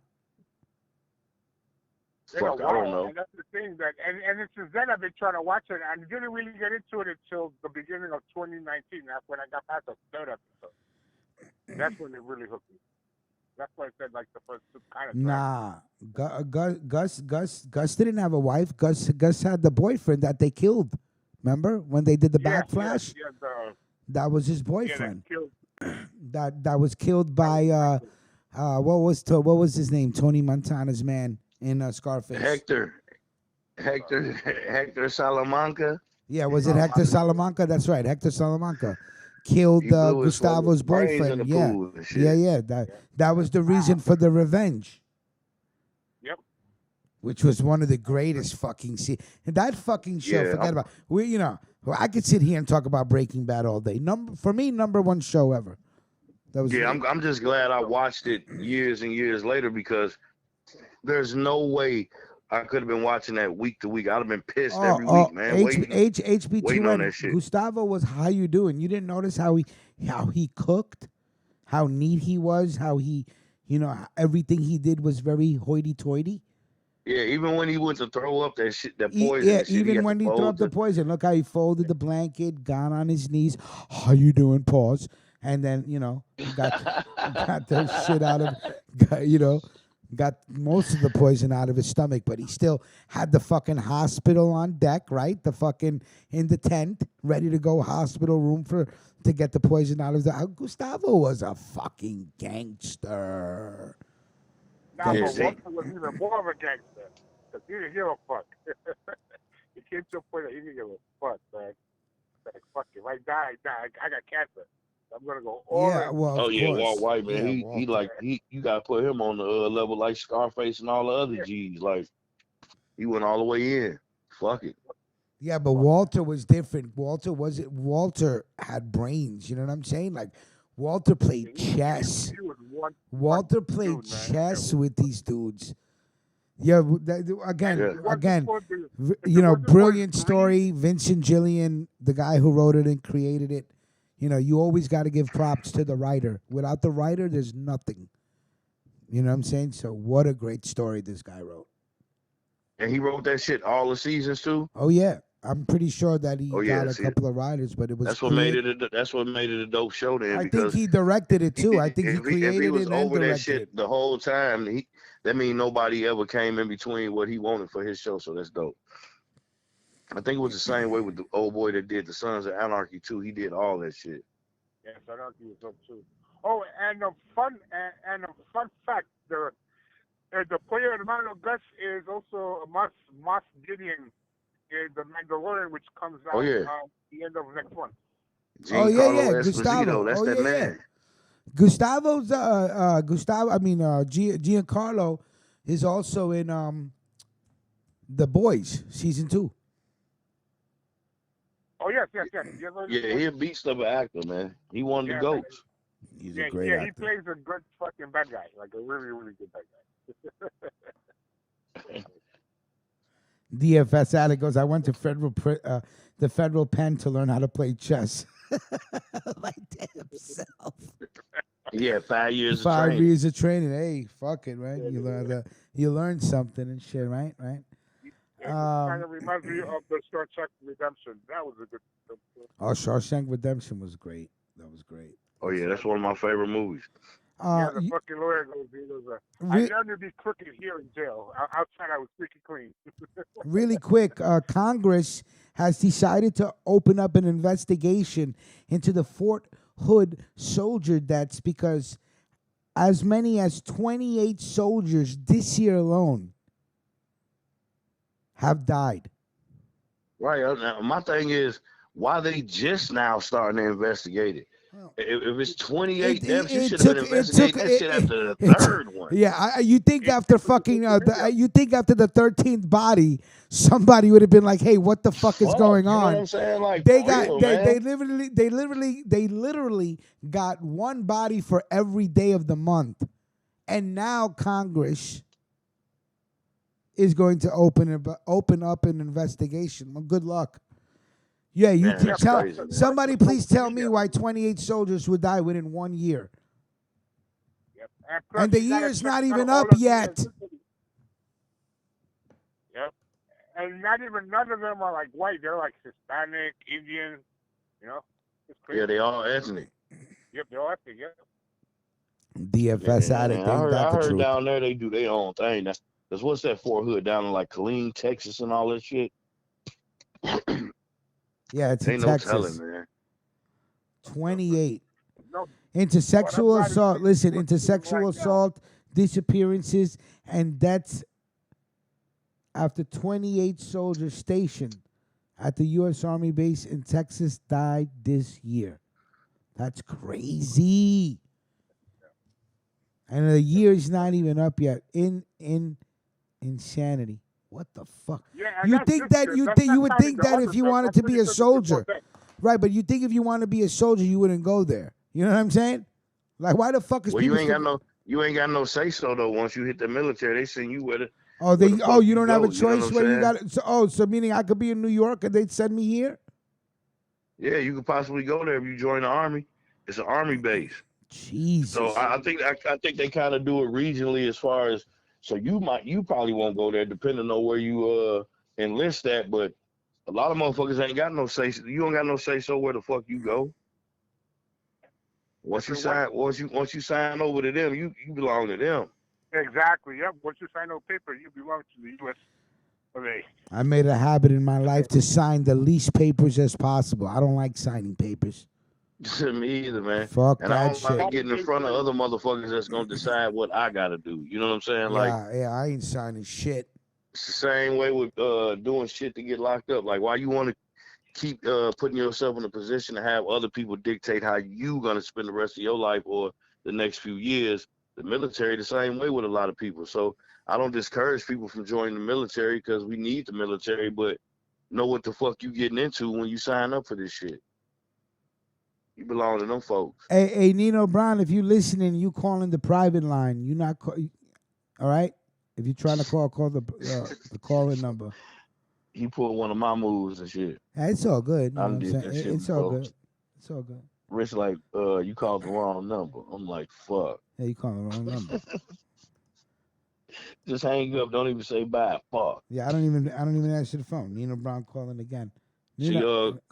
Fuck, I don't know. And that's the thing and since then I've been trying to watch it and didn't really get into it until the beginning of 2019. That's when I got past the third episode. That's when it really hooked me. That's why I said like the first two kind of. Nah, Gus didn't have a wife. Gus had the boyfriend that they killed. Remember when they did the backflash? That was his boyfriend. That was killed by what was his name? Tony Montana's man in Scarface. Hector Salamanca. Yeah, was it Hector Salamanca? That's right, Hector Salamanca killed He blew his Gustavo's fucking brains in boyfriend. the Yeah, pool and shit. yeah. That was the reason for the revenge. Yep. Which was one of the greatest fucking that fucking show. Yeah, forget about I could sit here and talk about Breaking Bad all day. For me, number one show ever. That was Yeah, I'm just glad I watched it years and years later because there's no way I could have been watching that week to week. I'd have been pissed every week, man. Waiting on HB2N. that shit. Gustavo was "How You Doing." You didn't notice how he cooked, how neat he was, how he, everything he did was very hoity-toity. Yeah, even when he went to throw up that shit, that poison. Yeah, and shit, he even had when to he threw fold up the it. poison. Look how he folded the blanket, got on his knees. "How you doing?" Pause, and then got the shit out of, got most of the poison out of his stomach, but he still had the fucking hospital on deck, right? The fucking in the tent, ready to go hospital room to get the poison out of the. Gustavo was a fucking gangster. Nah, Yeah, but see. Walter was even more of a gangster. Because he didn't give a fuck. He came to a point that he didn't give a fuck, man. Like, fuck it. If I die, I die. I got cancer. I'm going to go all Yeah, in. well, Oh of yeah, course. Walt White, man. Yeah, He Walter. you gotta put him on the level like Scarface and all the other G's. Like he went all the way in. Fuck it. Yeah, but Walter was different. Walter had brains. You know what I'm saying? Like Walter played chess. He was one. Walter played dude, man. chess with these dudes. Yeah, again, Yeah. again, If it wasn't brilliant for story. Vincent Gillian, the guy who wrote it and created it. You always got to give props to the writer. Without the writer, there's nothing. You know what I'm saying? So what a great story this guy wrote. And he wrote that shit all the seasons too. Oh yeah, I'm pretty sure that he got a see, couple of writers, but it was That's what made it. That's what made it a dope show. Then I think because he directed it too. I think he if created he was it and over that directed shit it. the whole time, that means nobody ever came in between what he wanted for his show. So that's dope. I think it was the same way with the old boy that did the Sons of Anarchy too. He did all that shit. Yes, I know he was up too. Oh, and a fun fact: the player of the Mano Gus is also Moss Gideon in the Mandalorian, which comes out Oh, yeah. the end of next month. Oh, yeah, Giancarlo Gustavo. Esposito, that's Oh, that yeah, man. Gustavo's Gustavo. I mean, Giancarlo is also in The Boys season 2. Oh yes. Yeah, he a beast of an actor, man. He one of the goats. He's a great actor. He plays a good fucking bad guy, like a really, really good bad guy. DFS addict goes, I went to the federal pen to learn how to play chess. Like damn self. Yeah, 5 years of 5 training. years of training. Hey, fuck it, right? You learn something and shit, right? It kind of reminds me of the Star Trek Redemption. That was a good film. Oh, Shawshank Redemption was great. That was great. Oh yeah, that's one of my favorite movies. The fucking lawyer goes, I learned to be crooked here in jail. Outside, I was squeaky clean. Really quick, Congress has decided to open up an investigation into the Fort Hood soldier deaths because as many as 28 soldiers this year alone have died. Right. Now, my thing is, why they just now starting to investigate it? If it's 28 deaths, you should have been investigating that shit after the third one. Yeah, you think after fucking, you think after the 13th body, somebody would have been like, "Hey, what the fuck is going on?" You know what I'm saying? Like they literally got one body for every day of the month, and now Congress is going to open up an investigation. Well, good luck. Yeah, you Man, can that's tell. crazy, man. Somebody please tell me why 28 soldiers would die within 1 year. Yep. And the year's not even up yet. Yep. And none of them are like white. They're like Hispanic, Indian, you know? It's crazy. Yeah, they all ethnic. Yep, they're all ethnic, yep. DFS addict. I Ain't that the heard truth? down there they do their own thing. That's what's that Fort Hood down in like Killeen, Texas, and all that shit. Yeah, it's in Ain't no Texas. telling, man. 28. No, Into sexual What assault. about Listen, it? into sexual Right now. assault, disappearances, and deaths after 28 soldiers stationed at the U.S. Army base in Texas died this year. That's crazy. And the year's not even up yet. In insanity. What the fuck? Yeah, and You that's think just that good. you That's think not you would counting think the that other if you stuff. wanted That's to be a 26 before soldier, that. right? But you think if you want to be a soldier, you wouldn't go there. You know what I'm saying? Like, why the fuck is Well, people? you ain't got no say so though. Once you hit the military, they send you with it. Oh, where the fuck you don't have a go, you know what choice I'm where you saying? got. So meaning I could be in New York and they'd send me here. Yeah, you could possibly go there if you join the army. It's an army base. Jesus. So I think they kind of do it regionally as far as. So you probably won't go there depending on where you enlist at, but a lot of motherfuckers ain't got no say. You don't got no say so where the fuck you go. Once you sign over to them, you belong to them. Exactly, yep. Once you sign no paper, you belong to the U.S. of A. I made a habit in my life to sign the least papers as possible. I don't like signing papers. Me either, man. Fuck And I that don't like shit. getting in front of other motherfuckers that's gonna decide what I gotta do. You know what I'm saying? Like Yeah, I ain't signing shit. it's the same way with doing shit to get locked up. Like why you want to keep putting yourself in a position to have other people dictate how you gonna spend the rest of your life or the next few years? The military the same way with a lot of people. So I don't discourage people from joining the military because we need the military, but know what the fuck you getting into when you sign up for this shit. You belong to them folks. Hey, Nino Brown, if you listening, you calling the private line. You not all right? If you're trying to call the call-in number. He pulled one of my moves and shit. Yeah, it's all good. You know what I'm did saying? that shit It's all before. good. It's all good. Rich like, you called the wrong number. I'm like, fuck. Yeah, you calling the wrong number. Just hang up. Don't even say bye. Fuck. Yeah, I don't even answer the phone. Nino Brown calling again. See,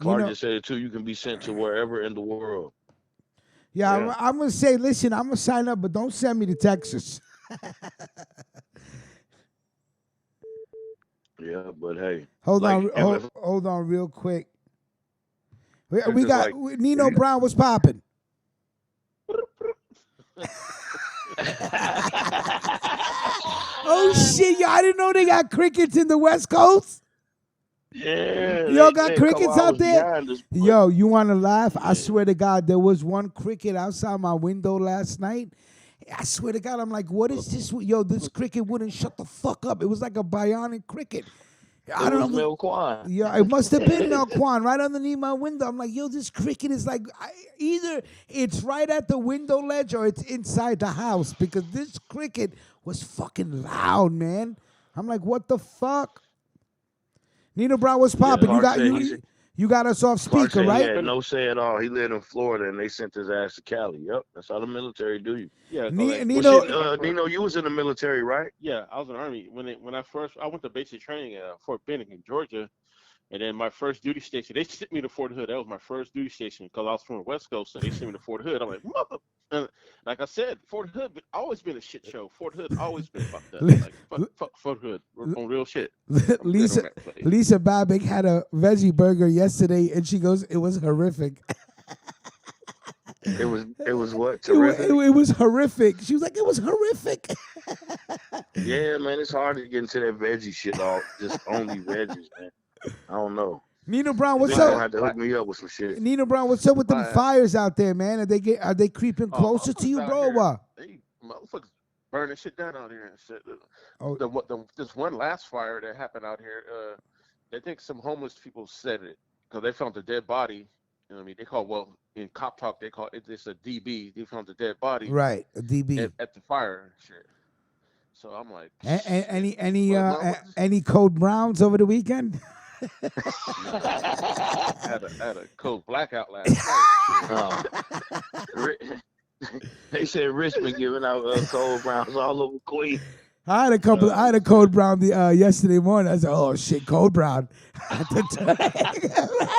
Clark just said it too. You can be sent to wherever in the world. Yeah, Yeah. I'm gonna say, listen, I'm gonna sign up, but don't send me to Texas. Yeah, but hey. Hold like, hold on, real quick. We just got like- Nino Brown. What's popping? Oh shit, yo! I didn't know they got crickets in the West Coast. Yeah, Y'all got they a couple crickets out hours there? behind us. But Yo, you want to laugh? I yeah, swear to God, there was one cricket outside my window last night. I swear to God, I'm like, what is this? Yo, this cricket wouldn't shut the fuck up. It was like a bionic cricket. it I don't was know. Milquan. Yeah, it must have been Melquan right underneath my window. I'm like, yo, this cricket is like, either it's right at the window ledge or it's inside the house because this cricket was fucking loud, man. I'm like, what the fuck? Nino Brown, what's Yeah, popping? You Clark got said he's you got us off Clark speaker, said he right? had no say at all. He lived in Florida, and they sent his ass to Cali. Yep, that's how the military do you. Yeah, so Ni- like, Well, Nino, shit, Nino, you was in the military, right? yeah, I was in the Army when I went to basic training at Fort Benning in Georgia, and then my first duty station, they sent me to Fort Hood. That was my first duty station because I was from the West Coast, so they sent me to Fort Hood. I'm like, mother. And like I said, Fort Hood always been a shit show. Fort Hood always been fucked up. Like fuck Fort Hood on real shit. I'm good on Lisa that place. Lisa Babbitt had a veggie burger yesterday, and she goes, "It was horrific." It was what It, wa- terrific. it was horrific. She was like, "It was horrific." Yeah, man, it's hard to get into that veggie shit. All just only veggies, man. I don't know. Nino Brown, Is what's it You're gonna up? have to hook me up with some shit. Nino Brown, what's up with them My fires out there, man? Are they creeping closer to motherfuckers you, out bro? Or here, what? they motherfuckers burning shit down out here and shit. Oh, This one last fire that happened out here, they think some homeless people set it because they found the dead body. You know what I mean? They call, well, in cop talk, they call it, it's a DB. They found the dead body right, a DB. at the fire and shit. So I'm like, Any shit. But any code browns over the weekend? nah, I had a cold blackout last night. Oh. They said Richmond giving out cold browns all over Queens. I had a code brown yesterday morning. I said, "Oh shit, code brown." I had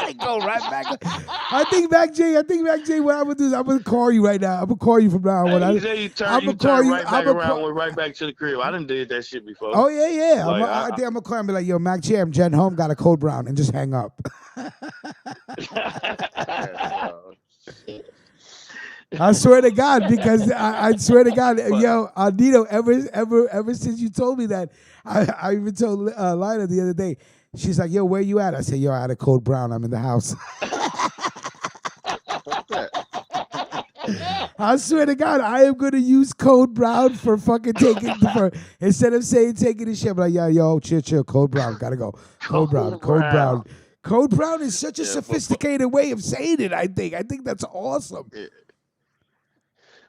to go right back. I think back, Jay. What I'm gonna do is I'm gonna call you right now. I'm gonna call you from now on. Hey, you turn right back around, went right back to the crib. I done did that shit before. Oh yeah. Like, I think I'm gonna call and be like, "Yo, Mac Jam, Jen Home got a code brown," and just hang up. I swear to God, because I swear to God, yo, Nino, ever since you told me that, I even told Lina the other day. She's like, "Yo, where you at?" I said, "Yo, I had a code brown. I'm in the house." I swear to God, I am gonna use code brown for fucking instead of saying taking the shit. But like, yeah, yo, chill, code brown, gotta go. Code brown. Code brown is such a sophisticated way of saying it. I think that's awesome. Yeah.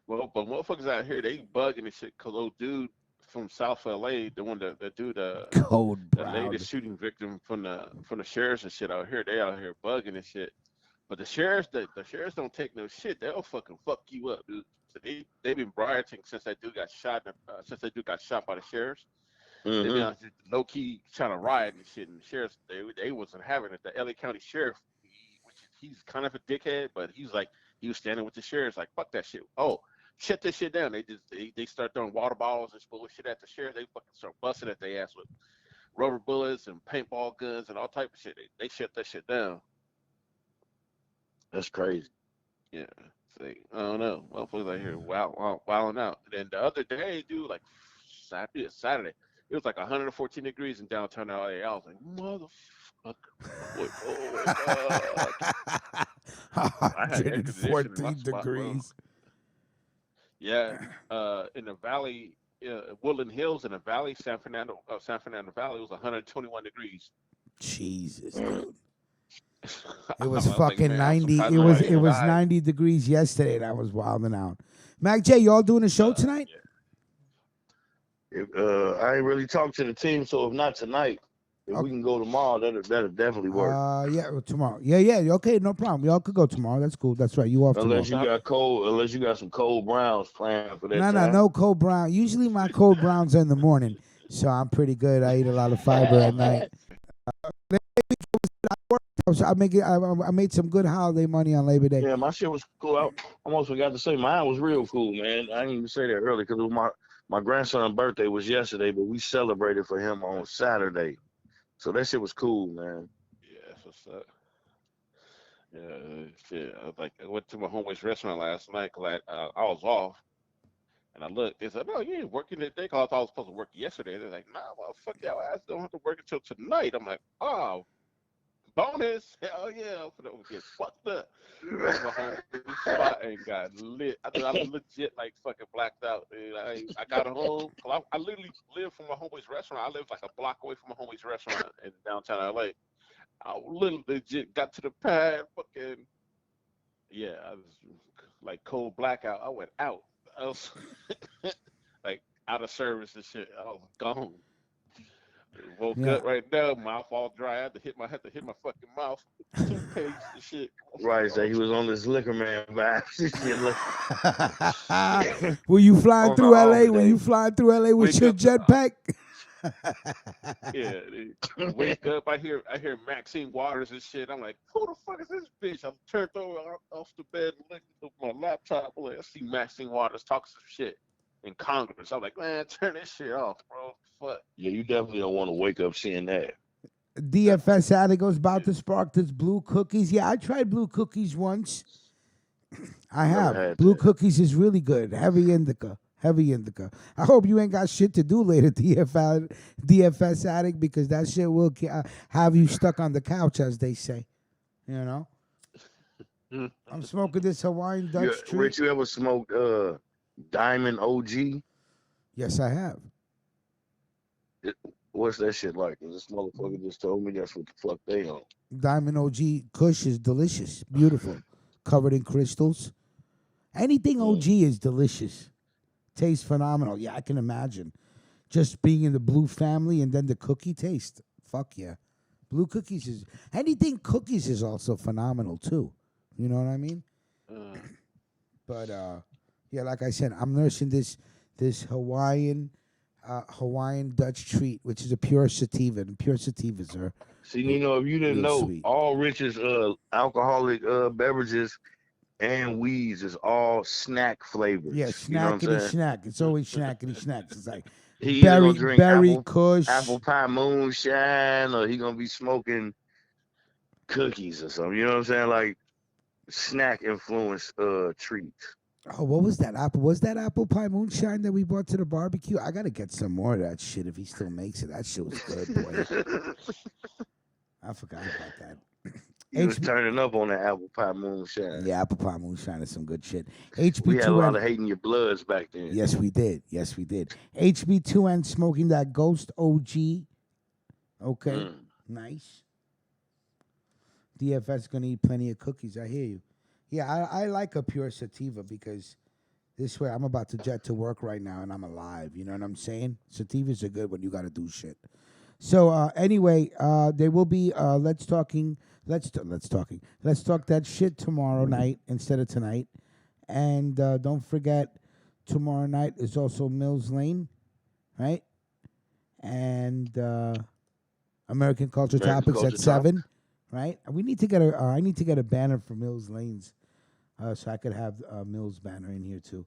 Well, but motherfuckers out here, they bugging and shit because old dude from South LA, the one that dude, Code the brown. latest shooting victim from the sheriffs and shit out here, they out here bugging and shit. But the sheriffs don't take no shit. They'll fucking fuck you up, dude. So they've been rioting since that dude got shot. Since that dude got shot by the sheriffs, they've been out here low key trying to riot and shit. And the sheriffs they wasn't having it. The LA County sheriff, he's kind of a dickhead, but he was standing with the sheriffs like fuck that shit. Oh, shut this shit down. They start throwing water bottles and bullshit at the sheriff. They fucking start busting at their ass with rubber bullets and paintball guns and all type of shit. They shut that shit down. That's crazy. Yeah. See, I don't know. Motherfuckers out here wilding out. And then the other day, dude, like Saturday, it was like 114 degrees in downtown LA. I was like, motherfucker. Oh my God. I had air conditioning in my 114 spot, bro. degrees. Yeah, in the valley, Woodland Hills in the valley, San Fernando Valley, it was 121 degrees. Jesus, dude. It I was like, fucking man, I'm 90. surprised It was died. 90 degrees yesterday, and I was wilding out. Mac J, y'all doing a show tonight? Yeah. I ain't really talked to the team, so if not tonight, if we can go tomorrow, that'll definitely work. Yeah, tomorrow. Yeah. Okay, no problem. Y'all could go tomorrow. That's cool. That's right. You off Unless tomorrow? unless you got some cold browns planned for that No, time. no cold brown. Usually my cold browns are in the morning, so I'm pretty good. I eat a lot of fiber at night. I made some good holiday money on Labor Day. Yeah, my shit was cool. I almost forgot to say mine was real cool, man. I didn't even say that earlier because my grandson's birthday was yesterday, but we celebrated for him on Saturday. So that shit was cool, man. Yeah, that's what's up. Yeah, shit. I went to my homeboy's restaurant last night because I was off. And I looked, they said, "No, you ain't working today." Cause I thought I was supposed to work yesterday. They're like, "Nah, well, fuck y'all ass. Don't have to work until tonight." I'm like, "Oh, bonus. Hell yeah, I'm gonna get fucked up. Went to my home spot and got lit. I legit like fucking blacked out. Dude. I got home. I literally live from my homeboy's restaurant. I live like a block away from my homeboy's restaurant in downtown LA. I literally legit got to the pad, fucking yeah. I was like cold blackout. I went out. I was like out of service and shit. I was gone. Woke up right now, mouth all dry. I had to hit my fucking mouth. Toothpaste and shit. Right, so he was on this liquor man vibes. Were you flying On through the LA? off Were day. you flying through LA with Wake your up, jetpack? Yeah, dude. Wake up. I hear Maxine Waters and shit. I'm like, who the fuck is this bitch? I turned over off the bed and looked at my laptop. I'm like, I see Maxine Waters talk some shit in Congress. I'm like, man, turn this shit off, bro. Fuck. Yeah, you definitely don't want to wake up seeing that. DFS addict was about to spark this blue cookies. Yeah, I tried blue cookies once. I Never have. had Blue that. cookies is really good. Heavy indica. Heavy indica. I hope you ain't got shit to do later, DFS addict, because that shit will have you stuck on the couch, as they say. You know? I'm smoking this Hawaiian Dutch treat. Rich, you ever smoked Diamond OG? Yes, I have. What's that shit like? 'Cause this motherfucker just told me that's what the fuck they on. Diamond OG Kush is delicious. Beautiful. Covered in crystals. Anything OG is delicious. Tastes phenomenal. Yeah, I can imagine. Just being in the blue family and then the cookie taste. Fuck yeah. Blue cookies is... Anything cookies is also phenomenal too. You know what I mean? But, yeah, like I said, I'm nursing this Hawaiian Dutch treat, which is a pure sativa. And pure sativas are... See, Nino, if you didn't real know, sweet. all Rich's alcoholic beverages and weeds is all snack flavors. Yeah, You know what I'm snackety saying? snack. It's always snackety snacks. It's like He either berry, gonna drink berry Kush. apple pie moonshine, or he gonna be smoking cookies or something. You know what I'm saying? Like snack influenced treats. Oh, what was that apple? Was that apple pie moonshine that we brought to the barbecue? I gotta get some more of that shit if he still makes it. That shit was good, boy. I forgot about that. He was turning up on that apple pie moonshine. Yeah, apple pie moonshine is some good shit. We had a lot HB2N. of hating your bloods back then. Yes, we did. Yes, we did. HB2N smoking that Ghost OG. Okay, nice. DFS gonna eat plenty of cookies. I hear you. Yeah, I like a pure sativa because this way I'm about to jet to work right now and I'm alive. You know what I'm saying? Sativas are good when you got to do shit. So anyway, there will be let's talk that shit tomorrow night instead of tonight, and don't forget tomorrow night is also Mills Lane, right? And American Culture Topics at 7. Right, we need to get a. I need to get a banner for Mills Lanes, so I could have Mills banner in here too.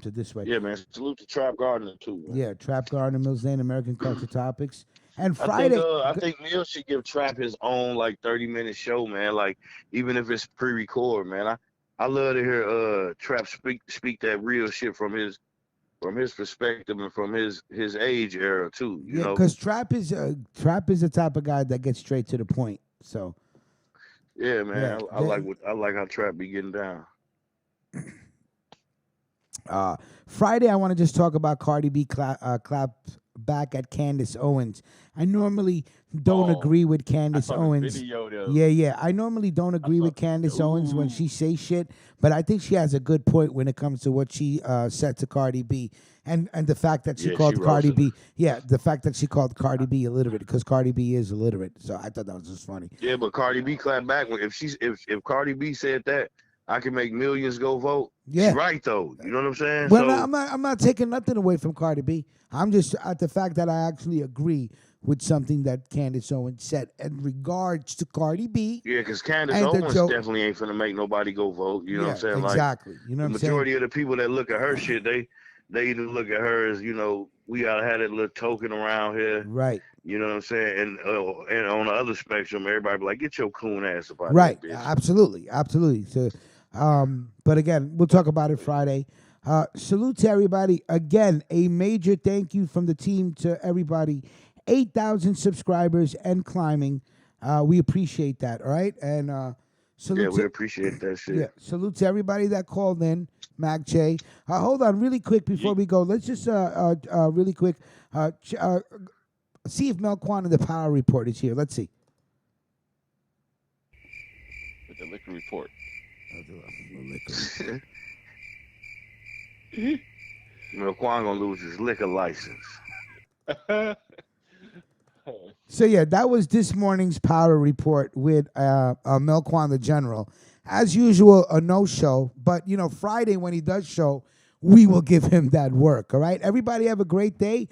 So this way, Yeah, man. Salute to Trap Gardener too. Man. yeah, Trap Garden, Mills Lane, American Culture Topics, and Friday. I think Neil should give Trap his own like 30-minute show, man. Like even if it's pre-record, man. I love to hear Trap speak that real shit from his perspective and from his age era too. You know, because Trap is the type of guy that gets straight to the point. So yeah, man. Yeah, I like how Trap be getting down. Friday, I want to just talk about Cardi B clap back at Candace Owens. I normally don't agree with Candace Owens. Yeah. I normally don't agree with Candace Owens when she says shit, but I think she has a good point when it comes to what she said to Cardi B. And the fact that she called Cardi B, the fact that she called Cardi B illiterate, because Cardi B is illiterate. So I thought that was just funny. Yeah, but Cardi B clapped back. If Cardi B said that, I can make millions go vote. Yeah, she's right though. You know what I'm saying? Well, so, I'm not taking nothing away from Cardi B. I'm just at the fact that I actually agree with something that Candace Owens said in regards to Cardi B. Yeah, because Candace Owens definitely ain't finna make nobody go vote. You know what I'm saying? Exactly. Like, you know what I'm saying? The majority of the people that look at her shit, they either look at her as, you know, we gotta have that little token around here. Right. You know what I'm saying? And on the other spectrum, everybody be like, get your coon ass up out right. of here, bitch. Absolutely. So, but again, we'll talk about it Friday. Salute to everybody. Again, a major thank you from the team to everybody. 8,000 subscribers and climbing. We appreciate that. All right, and salute. Yeah, we to, appreciate that shit. yeah, salute to everybody that called in. Mag J. Hold on, really quick before we go. Let's just really quick see if Melquan in the Power Report is here. Let's see. With the liquor report. Quan gonna lose his liquor license. So yeah, that was this morning's Power Report with Melquan the General. As usual, a no-show, but Friday when he does show, we will give him that work. All right, everybody have a great day.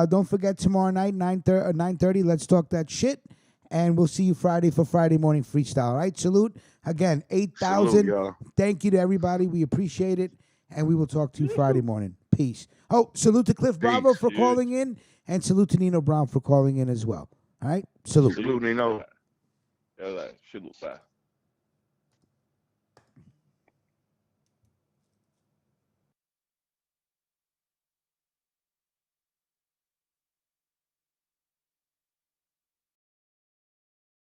Don't forget tomorrow night 9:30. Let's talk that shit, and we'll see you Friday for Friday morning freestyle. All right, salute again, 8,000. Thank you to everybody. We appreciate it, and we will talk to you Friday morning. Peace. Oh, salute to Cliff Bravo for calling in, and salute to Nino Brown for calling in as well. All right, salute. Salute, Nino. Salute, bye.